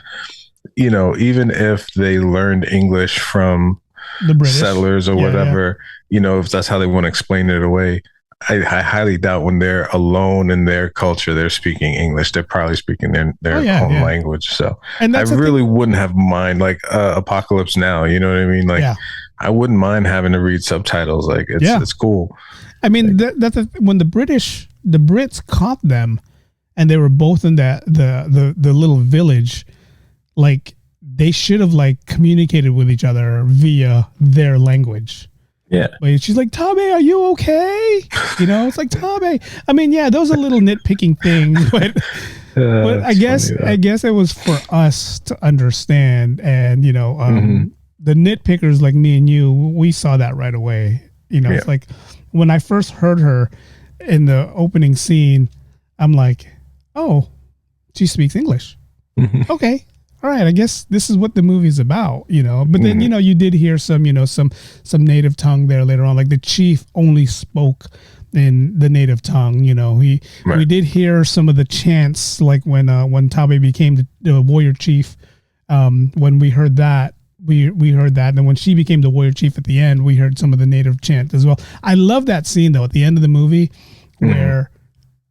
they learned English from the British settlers or whatever, if that's how they want to explain it away, I highly doubt when they're alone in their culture, they're speaking English. They're probably speaking their own language. So I really wouldn't have mind, like Apocalypse Now. You know what I mean? Like, I wouldn't mind having to read subtitles. Like, it's cool. I mean, when the Brits caught them, and they were both in the little village, like they should have like communicated with each other via their language. Yeah. But she's like, Tabe, are you okay? It's like, Tabe. I mean, those are little nitpicking things, but I guess it was for us to understand, and the nitpickers like me and you, we saw that right away. It's like, when I first heard her in the opening scene, I'm like, oh, she speaks English. Okay. all right, I guess this is what the movie's about, But then, you did hear some, some native tongue there later on. Like the chief only spoke in the native tongue, we did hear some of the chants, like when Tabe became the warrior chief. When we heard that, we heard that. And then when she became the warrior chief at the end, we heard some of the native chant as well. I love that scene though, at the end of the movie where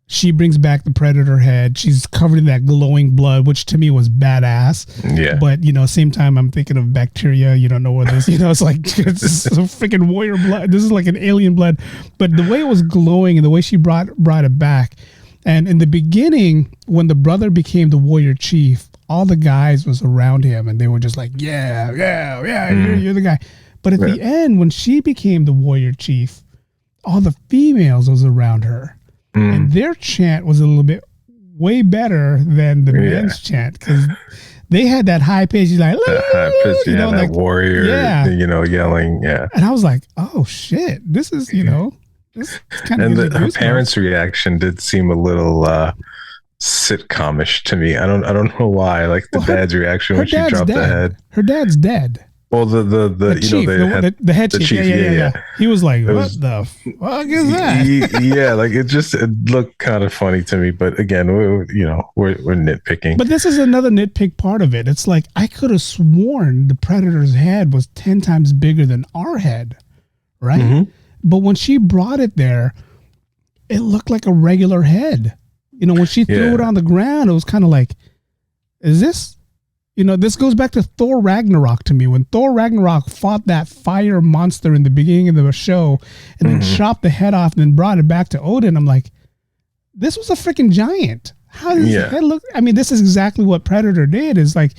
she brings back the predator head. She's covered in that glowing blood, which to me was badass. Yeah. But, same time I'm thinking of bacteria. You don't know what this, it's like, it's a freaking warrior blood. This is like an alien blood. But the way it was glowing and the way she brought it back. And in the beginning, when the brother became the warrior chief, all the guys was around him and they were just like, yeah, you're the guy. But at the end, when she became the warrior chief, all the females was around her. And their chant was a little bit way better than the men's chant because they had that high pitch, like, that warrior, yelling, And I was like, oh shit, this is, this kind of. And her parents' reaction did seem a little sitcomish to me. I don't know why. Like the dad's reaction when she dropped the head. Her dad's dead. Well, the chief, the head chief, yeah. He was like, "What the fuck is that?" Like it looked kind of funny to me. But again, we're nitpicking. But this is another nitpick part of it. It's like I could have sworn the predator's head was 10 times bigger than our head, right? Mm-hmm. But when she brought it there, it looked like a regular head. When she threw it on the ground, it was kind of like, "Is this?" This goes back to Thor Ragnarok to me. When Thor Ragnarok fought that fire monster in the beginning of the show and then chopped the head off and then brought it back to Odin, I'm like, this was a freaking giant. How does the head look? I mean, this is exactly what Predator did. Is like,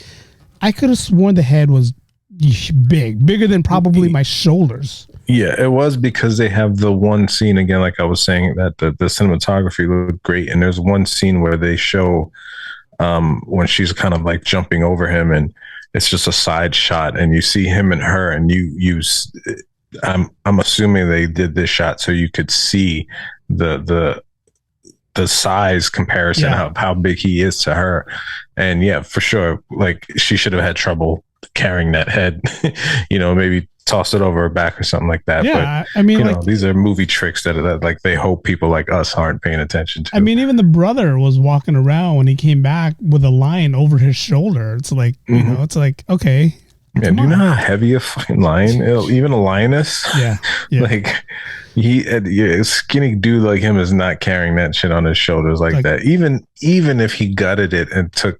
I could have sworn the head was bigger than probably my shoulders. Yeah, it was because they have the one scene, again, like I was saying, that the cinematography looked great. And there's one scene where they show when she's kind of like jumping over him and it's just a side shot and you see him and her and I'm assuming they did this shot so you could see the size comparison of how big he is to her. And for sure, like she should have had trouble carrying that head, maybe toss it over her back or something like that. Yeah, but, I mean, these are movie tricks that like they hope people like us aren't paying attention to. I mean, even the brother was walking around when he came back with a lion over his shoulder. It's like, it's like, okay. Yeah, do you know how heavy a fucking lion is? Even a lioness? Yeah. Like, a skinny dude like him is not carrying that shit on his shoulders like that. Even if he gutted it and took,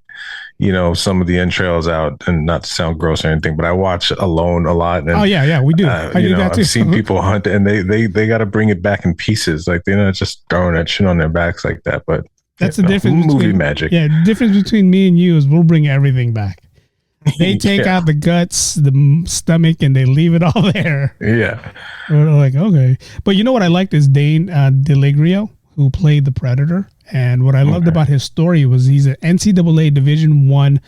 some of the entrails out, and not to sound gross or anything, but I watch Alone a lot. And, we do. I do that too. I've seen people hunt and they got to bring it back in pieces. Like they're not just throwing that shit on their backs like that. But that's the difference. Movie magic. Yeah, the difference between me and you is we'll bring everything back. They take out the guts, the stomach, and they leave it all there. Yeah. We're like, okay. But you know what I liked is Dane DeLegrio, who played the Predator. And what I loved about his story was he's an NCAA Division I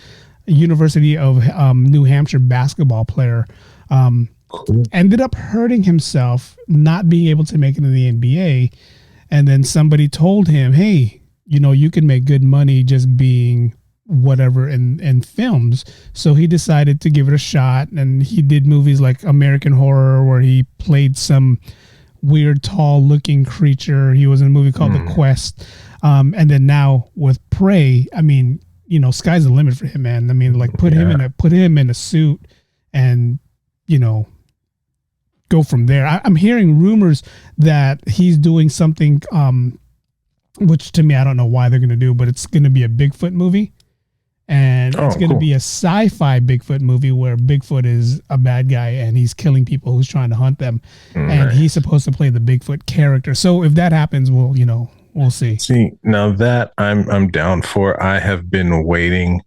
University of New Hampshire basketball player. Ended up hurting himself, not being able to make it in the NBA. And then somebody told him, hey, you can make good money just being whatever in films. So he decided to give it a shot. And he did movies like American Horror, where he played some weird, tall looking creature. He was in a movie called The Quest. And then now with Prey, I mean, sky's the limit for him, man. I mean, like put him in a suit and, go from there. I'm hearing rumors that he's doing something, which to me, I don't know why they're going to do, but it's going to be a Bigfoot movie. And it's going to be a sci-fi Bigfoot movie where Bigfoot is a bad guy and he's killing people who's trying to hunt them. And he's supposed to play the Bigfoot character. So if that happens, we'll see. See, now that I'm down for. I have been waiting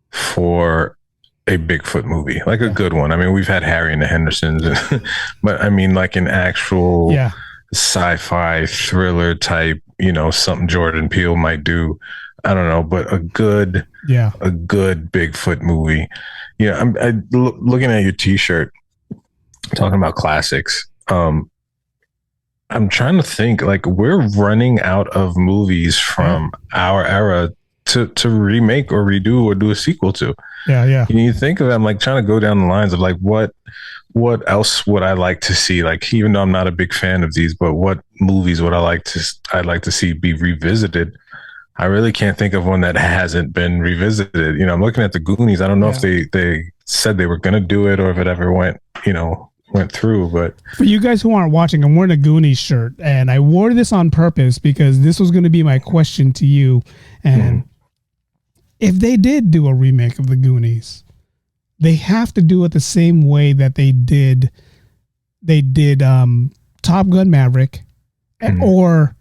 for a Bigfoot movie, like a good one. I mean, we've had Harry and the Hendersons, but I mean, like an actual sci-fi thriller type, something Jordan Peele might do. I don't know, but a good Bigfoot movie. I'm looking at your T-shirt, talking about classics. I'm trying to think, like, we're running out of movies from our era to remake or redo or do a sequel to. Yeah. You think of it, I'm like trying to go down the lines of like what else would I like to see? Like, even though I'm not a big fan of these, but what movies would I'd like to see be revisited? I really can't think of one that hasn't been revisited. You know, I'm looking at the Goonies. I don't know if they said they were going to do it or if it ever went through. But for you guys who aren't watching, I'm wearing a Goonies shirt, and I wore this on purpose because this was going to be my question to you. And if they did do a remake of the Goonies, they have to do it the same way that they did Top Gun Maverick or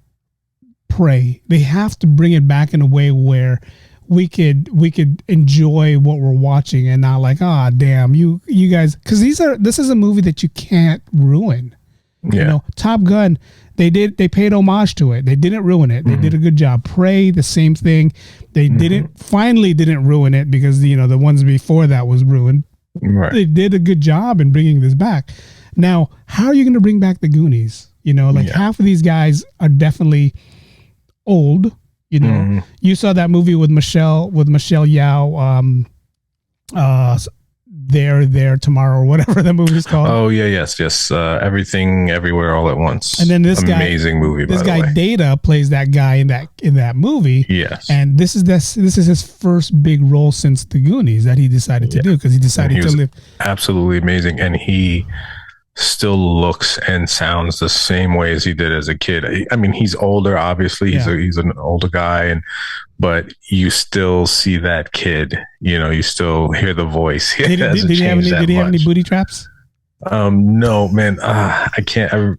Prey. They have to bring it back in a way where we could enjoy what we're watching and not like, damn, you guys, because this is a movie that you can't ruin. You know, Top Gun, they paid homage to it. They didn't ruin it. They did a good job. Prey, the same thing. They finally didn't ruin it because the ones before that was ruined. Right. They did a good job in bringing this back. Now, how are you going to bring back the Goonies? Half of these guys are definitely old. You saw that movie with Michelle Yeoh, There Tomorrow, or whatever the movie's called. Oh yeah, yes. Everything Everywhere All at Once. And then this amazing movie. This guy Data plays that guy in that movie. Yes. And this is his first big role since the Goonies that he decided to do, because he decided to live. Absolutely amazing, and he still looks and sounds the same way as he did as a kid. I mean, he's older, obviously. He's an older guy, but you still see that kid. You still hear the voice. Did he have any booty traps? No, man. I can't.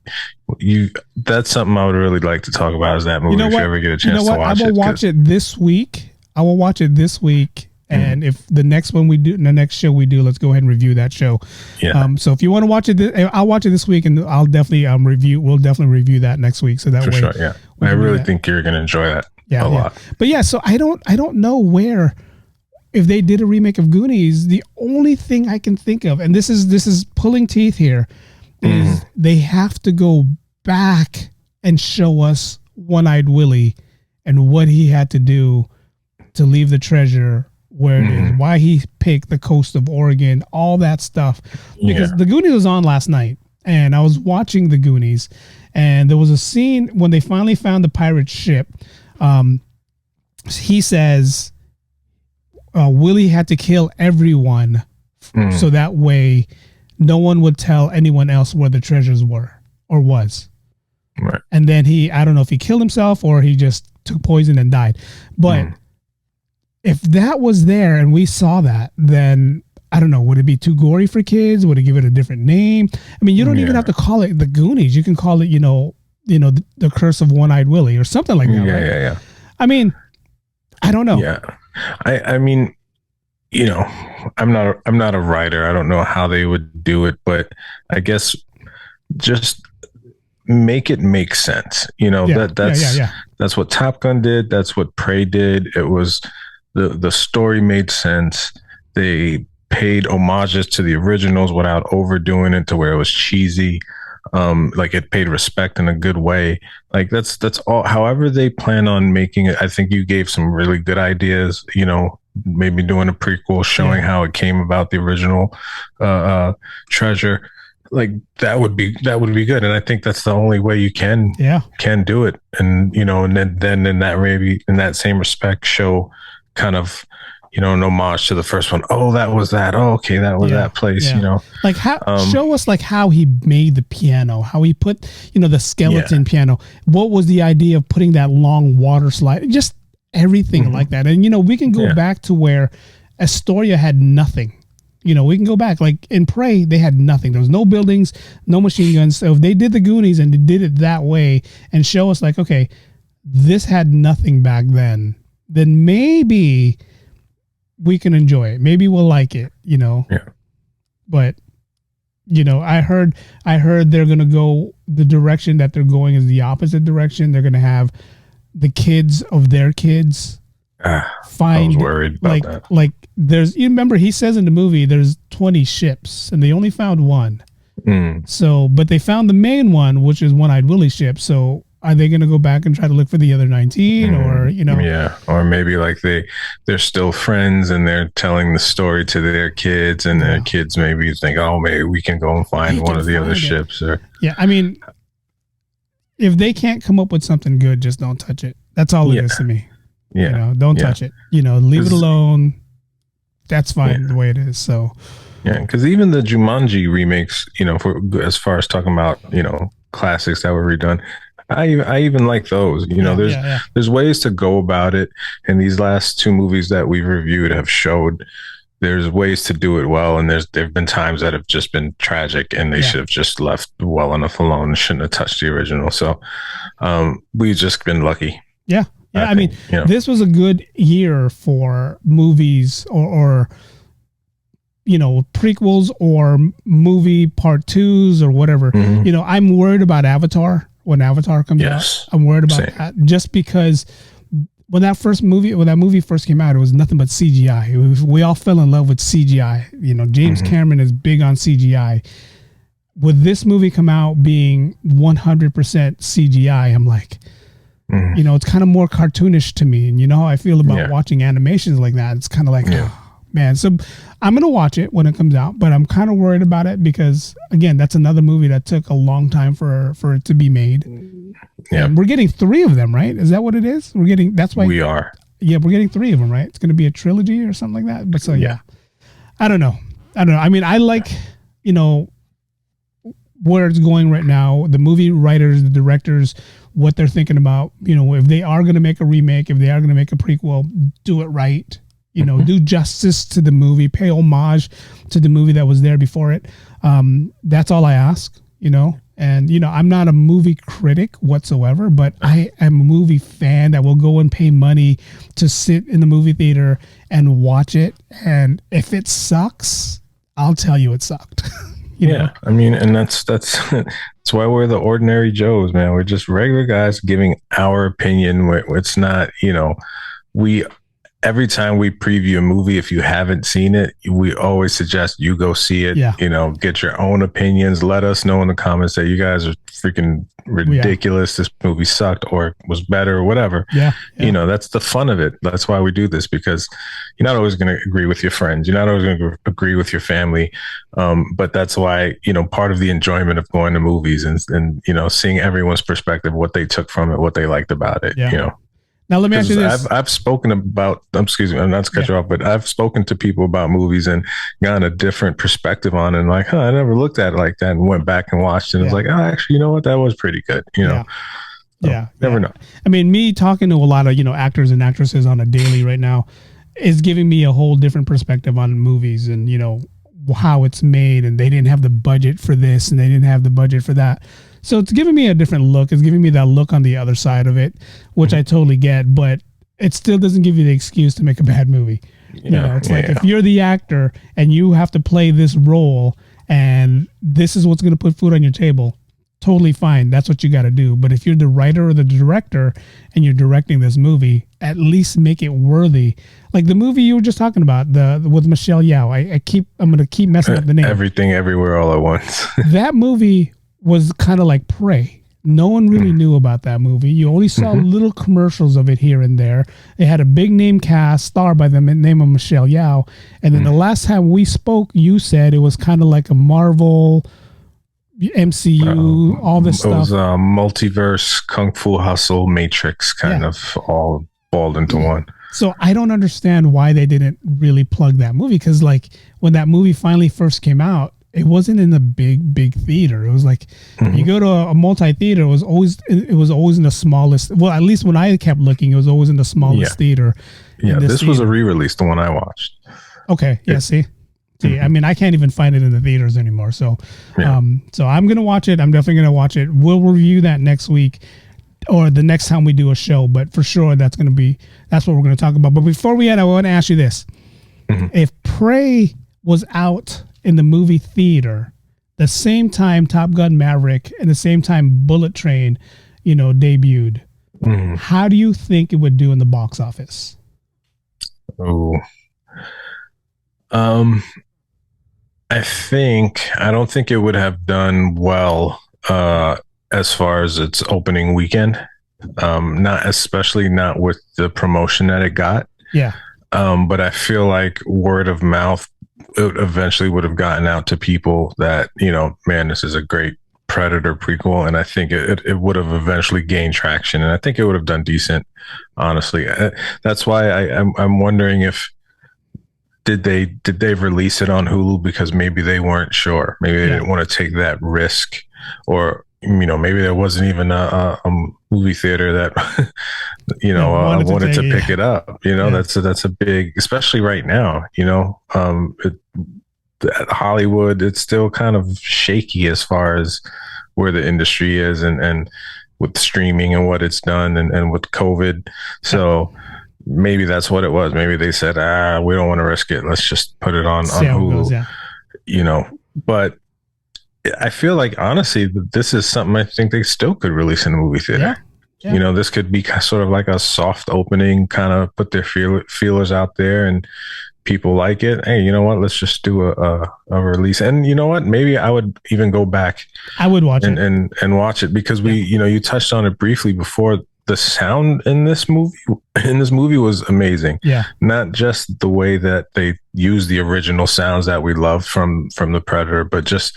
That's something I would really like to talk about. Is that movie? If you ever get a chance to watch it, I will watch it this week. And if the next show we do, let's go ahead and review that show. Yeah. So if you want to watch it, I'll watch it this week, and I'll definitely we'll definitely review that next week. So that way, sure, yeah. I really think you're going to enjoy that a lot. But yeah, so I don't know where, if they did a remake of Goonies, the only thing I can think of, and this is pulling teeth here, is they have to go back and show us One-Eyed Willie and what he had to do to leave the treasure where it is, why he picked the coast of Oregon, all that stuff. Because the Goonies was on last night, and I was watching the Goonies, and there was a scene when they finally found the pirate ship. He says Willie had to kill everyone so that way no one would tell anyone else where the treasures were or was. Right. And then I don't know if he killed himself or he just took poison and died. But if that was there and we saw that, then I don't know, would it be too gory for kids? Would it give it a different name? I mean, you don't even have to call it the Goonies. You can call it, the Curse of One-Eyed Willie or something like that. Yeah. I mean, I don't know. Yeah. I mean, I'm not a writer. I don't know how they would do it, but I guess just make it make sense. That's what Top Gun did. That's what Prey did. It was the story made sense. They paid homages to the originals without overdoing it to where it was cheesy. Like it paid respect in a good way. Like that's all. However they plan on making it, I think you gave some really good ideas. Maybe doing a prequel showing how it came about, the original treasure. Like that would be good, and I think that's the only way you can do it. And and then in that same respect, show kind of an homage to the first one. Oh, that was that. Oh, okay, that was that place. Like show us like how he made the piano, how he put the skeleton piano. What was the idea of putting that long water slide? Just everything like that. And we can go back to where Astoria had nothing. We can go back, like in Prey, they had nothing. There was no buildings, no machine guns. So if they did the Goonies and they did it that way and show us like, okay, this had nothing back then maybe we can enjoy it. Maybe we'll like it, Yeah. But, I heard they're going to go, the direction that they're going is the opposite direction. They're going to have the kids of their kids I was worried about that. Like you remember he says in the movie there's 20 ships and they only found one. So, but they found the main one, which is One-Eyed Willie's ship. So are they going to go back and try to look for the other 19 or, Yeah. Or maybe like they're still friends and they're telling the story to their kids and their kids maybe think, oh, maybe we can go and find one of the other ships. Or yeah. I mean, if they can't come up with something good, just don't touch it. That's all it is to me. Yeah. Don't touch it. Leave it alone. That's fine the way it is. So, yeah, because even the Jumanji remakes, as far as talking about, classics that were redone, I even like those. There's ways to go about it, and these last two movies that we've reviewed have showed there's ways to do it well, and there've been times that have just been tragic, and they should have just left well enough alone and shouldn't have touched the original. So, we've just been lucky. Yeah. Yeah, I mean, this was a good year for movies or prequels or movie part 2s or whatever. Mm-hmm. I'm worried about Avatar when Avatar comes out. I'm worried about that just because when that movie first came out, it was nothing but CGI. We all fell in love with CGI. James Cameron is big on CGI. With this movie come out being 100% CGI, I'm like, it's kind of more cartoonish to me. And how I feel about watching animations like that. It's kind of like, oh, man. So I'm going to watch it when it comes out, but I'm kind of worried about it because, again, that's another movie that took a long time for it to be made. Yeah. And we're getting 3 of them, right? Is that what it is? That's why we are. Yeah, we're getting 3 of them, right? It's going to be a trilogy or something like that. But so, yeah. I don't know. I mean, I like, where it's going right now, the movie writers, the directors, what they're thinking about, if they are going to make a remake, if they are going to make a prequel, do it right, do justice to the movie, pay homage to the movie that was there before it. That's all I ask, and, I'm not a movie critic whatsoever, but I am a movie fan that will go and pay money to sit in the movie theater and watch it. And if it sucks, I'll tell you it sucked. I mean, and that's why we're the ordinary Joes, man. We're just regular guys giving our opinion. It's not, every time we preview a movie, if you haven't seen it, we always suggest you go see it. Yeah. Get your own opinions. Let us know in the comments that you guys are freaking ridiculous. This movie sucked or was better or whatever. Yeah. That's the fun of it. That's why we do this, because you're not always going to agree with your friends. You're not always going to agree with your family. But that's why, part of the enjoyment of going to movies and seeing everyone's perspective, what they took from it, what they liked about it, Now, let me ask you this. I've spoken about, excuse me, I'm not to cut you off, but I've spoken to people about movies and gotten a different perspective on it. And like, I never looked at it like that, and went back and watched it. And it's like, oh, actually, you know what? That was pretty good. Never know. I mean, me talking to a lot of, actors and actresses on a daily right now is giving me a whole different perspective on movies and, how it's made. And they didn't have the budget for this and they didn't have the budget for that. So it's giving me a different look. It's giving me that look on the other side of it, which I totally get, but it still doesn't give you the excuse to make a bad movie. It's like if you're the actor and you have to play this role and this is what's going to put food on your table, totally fine. That's what you got to do. But if you're the writer or the director and you're directing this movie, at least make it worthy. Like the movie you were just talking about, with Michelle Yeoh. I'm going to keep messing up the name. Everything, Everywhere, All at Once. That movie was kind of like Prey. No one really knew about that movie. You only saw little commercials of it here and there. It had a big name cast, starred by the name of Michelle Yeoh. And then the last time we spoke, you said it was kind of like a Marvel, MCU, all this stuff. It was a multiverse, Kung Fu Hustle, Matrix kind of all balled into one. So I don't understand why they didn't really plug that movie. Because like when that movie finally first came out, it wasn't in a big theater. It was like you go to a multi-theater. It was always in the smallest. Well, at least when I kept looking, it was always in the smallest theater. Yeah, this was a re-release, the one I watched. Okay, yeah. See, I mean, I can't even find it in the theaters anymore. So, so I'm gonna watch it. I'm definitely gonna watch it. We'll review that next week or the next time we do a show. But for sure, that's what we're gonna talk about. But before we end, I want to ask you this: if Prey was out in the movie theater the same time Top Gun Maverick and the same time Bullet Train, debuted, how do you think it would do in the box office? Oh, I don't think it would have done well as far as its opening weekend. Not with the promotion that it got. Yeah. But I feel like word of mouth, it eventually would have gotten out to people that, man, this is a great Predator prequel. And I think it would have eventually gained traction. And I think it would have done decent, honestly. That's why I'm wondering if, did they release it on Hulu because maybe they weren't sure. Maybe they didn't want to take that risk, or, maybe there wasn't even a movie theater that, wanted to pick it up. That's a big, especially right now, Hollywood, it's still kind of shaky as far as where the industry is and with streaming and what it's done and with COVID. So maybe that's what it was. Maybe they said, we don't want to risk it. Let's just put it on Hulu, but I feel like, honestly, this is something I think they still could release in a movie theater. Yeah. This could be sort of like a soft opening, kind of put their feelers out there, and people like it. Hey, you know what? Let's just do a release. And you know what? Maybe I would even go back. I would watch it and watch it, because you touched on it briefly before. The sound in this movie was amazing. Yeah. Not just the way that they use the original sounds that we loved from the Predator, but just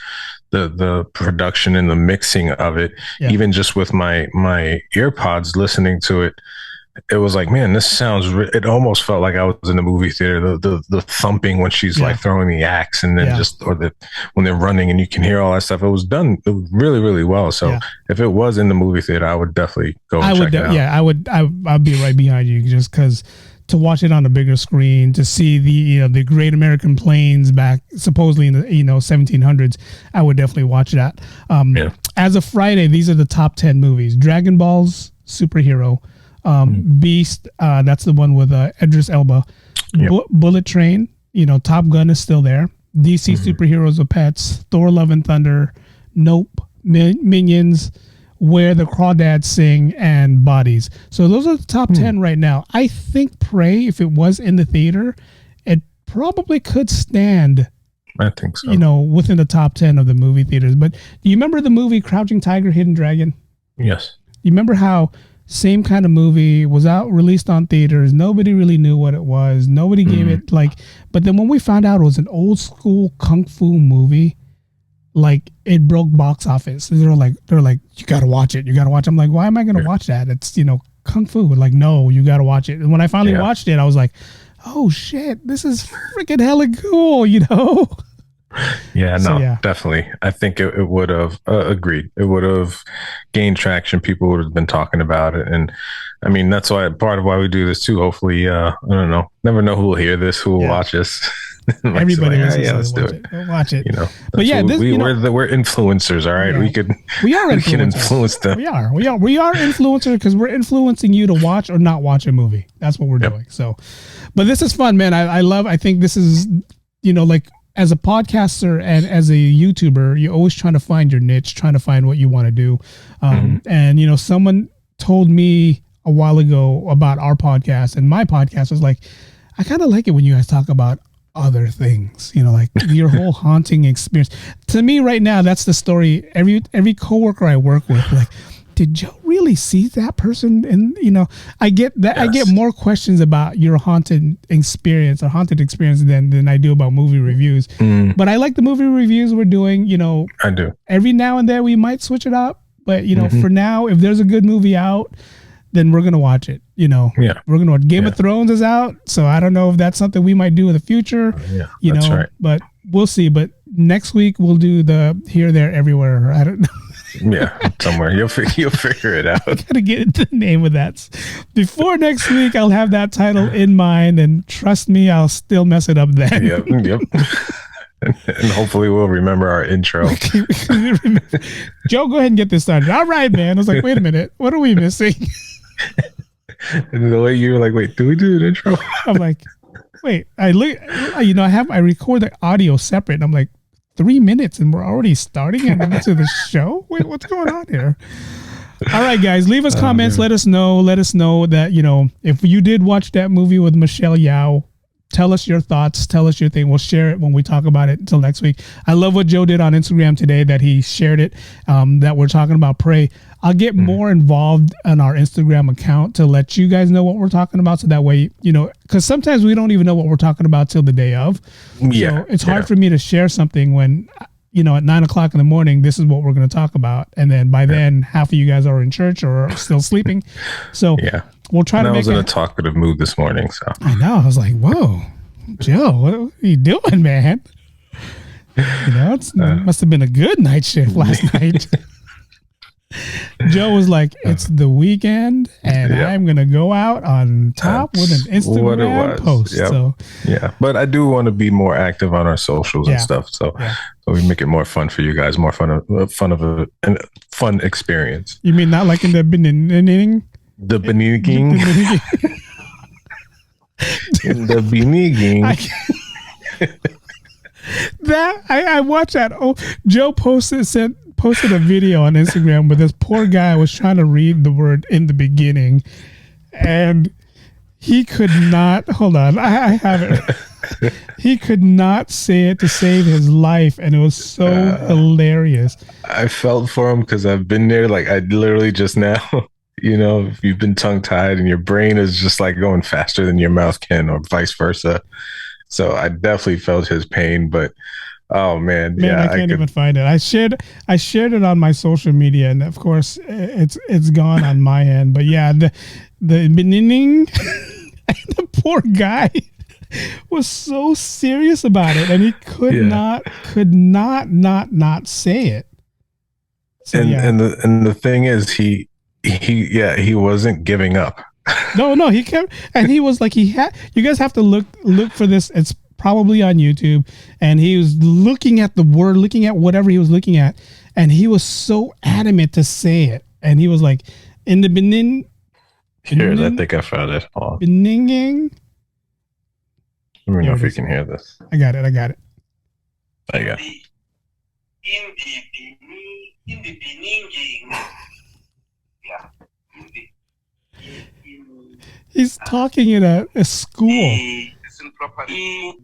the production and the mixing of it. Yeah. Even just with my earpods listening to it, it was like, man, this sounds. It almost felt like I was in the movie theater. The thumping when she's like throwing the axe, and then when they're running, and you can hear all that stuff. It was done really, really well. So if it was in the movie theater, I would definitely go check it out. Yeah, I'd be right behind you, just because to watch it on a bigger screen, to see the Great American Plains back supposedly in the 1700s, I would definitely watch that. As of Friday, these are the top 10 movies: Dragon Ball's superhero. Beast, that's the one with Idris Elba. Bullet Train, Top Gun is still there. DC Superheroes of Pets, Thor: Love and Thunder, Nope, Minions, Where the Crawdads Sing, and Bodies. So those are the top 10 right now. I think Prey, if it was in the theater, it probably could stand. I think so. Within the top 10 of the movie theaters. But do you remember the movie Crouching Tiger, Hidden Dragon? Yes. You remember how same kind of movie was released on theaters. Nobody really knew what it was. Nobody gave it but then when we found out it was an old school kung fu movie, it broke box office. They're like, you gotta watch it. I'm like, why am I gonna watch that? It's kung fu. No, you gotta watch it. And when I finally watched it, I was like, oh shit, this is freaking hella cool. Yeah, definitely. I think it would have agreed. It would have gained traction. People would have been talking about it. And I mean, that's part of why we do this too. Hopefully, I don't know, never know who will hear this, who will watch this. Everybody let's do it. Watch it. But we're influencers. All right. We can influence them. We are influencers, because we're influencing you to watch or not watch a movie. That's what we're doing. So, but this is fun, man. I think this is, as a podcaster and as a YouTuber, you're always trying to find your niche, trying to find what you want to do. And, someone told me a while ago about our podcast, and my podcast was like, I kind of like it when you guys talk about other things, your whole haunting experience. To me right now, that's the story. Every coworker I work with, did Joe really see that person? And I get that. Yes. I get more questions about your haunted experience than I do about movie reviews. But I like the movie reviews we're doing. I do. Every now and then we might switch it up, but for now, if there's a good movie out, then we're gonna watch it. We're gonna watch. Game of Thrones is out, so I don't know if that's something we might do in the future. That's right. But we'll see. But next week we'll do the Here, There, Everywhere. I don't know. Somewhere you'll figure it out. I gotta get the name of that before next week. I'll have that title in mind, and trust me, I'll still mess it up then. Yep. And hopefully we'll remember our intro. Joe, go ahead and get this started. All right, man. I was like, wait a minute, what are we missing? And the way you were like, wait, do we do an intro? I'm like, wait. I record the audio separate, and I'm like, 3 minutes and we're already starting into the show? Wait, what's going on here? All right, guys, leave us comments. Let us know that, if you did watch that movie with Michelle Yeoh, tell us your thoughts. Tell us your thing. We'll share it when we talk about it until next week. I love what Joe did on Instagram today, that he shared it, that we're talking about Prey. I'll get more involved on our Instagram account to let you guys know what we're talking about. So that way, because sometimes we don't even know what we're talking about till the day of. Yeah. So it's hard for me to share something when, at 9:00 in the morning, this is what we're going to talk about. And then by then, half of you guys are in church or still sleeping. So we'll try to make it. I was in a talkative mood this morning. So I know. I was like, whoa, Joe, what are you doing, man? It must have been a good night shift last night. Joe was like, it's the weekend and I'm going to go out on top with an Instagram post. Yep. So but I do want to be more active on our socials and stuff. So we make it more fun for you guys, more fun of a fun experience. You mean not like in the beginning? The beginning. In the beginning. I watched that. Oh, Joe posted a video on Instagram where this poor guy was trying to read the word in the beginning, and he could not. Hold on, I have it. He could not say it to save his life, and it was so hilarious. I felt for him because I've been there. Like, I literally just now, if you've been tongue tied and your brain is just like going faster than your mouth can, or vice versa. So I definitely felt his pain, but oh man, I can't even find it. I shared it on my social media, and of course it's gone on my end. But yeah, the beginning, the poor guy was so serious about it, and he could not say it. So, and the thing is, he wasn't giving up. No, he kept, and he was like, you guys have to look for this. It's probably on YouTube, and he was looking at the word, looking at whatever he was looking at, and he was so adamant to say it, and he was like, in the beginning. Here, I think I found it. Beginning. Let me know if you can hear this. I got it. There you go. In the beginning. Yeah. He's talking in a school. Listen properly.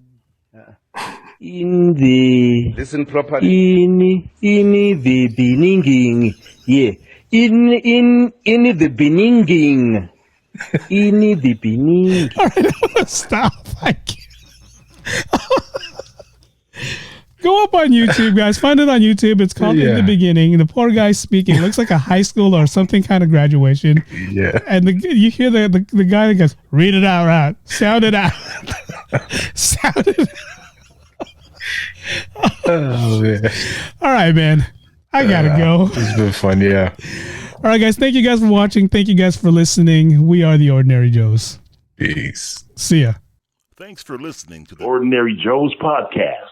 In the listen properly. In the beginning. Yeah. In the beginning. In the beginning. All right, stop. I can't. Go up on YouTube, guys. Find it on YouTube. It's called In the Beginning. The poor guy speaking. It looks like a high school or something kind of graduation. Yeah. And you hear the guy that goes, read it out loud. Sound it out. Sound it out. Oh, man. All right, man. I got to go. It's been fun, yeah. All right, guys. Thank you guys for watching. Thank you guys for listening. We are the Ordinary Joes. Peace. See ya. Thanks for listening to the Ordinary Joes podcast.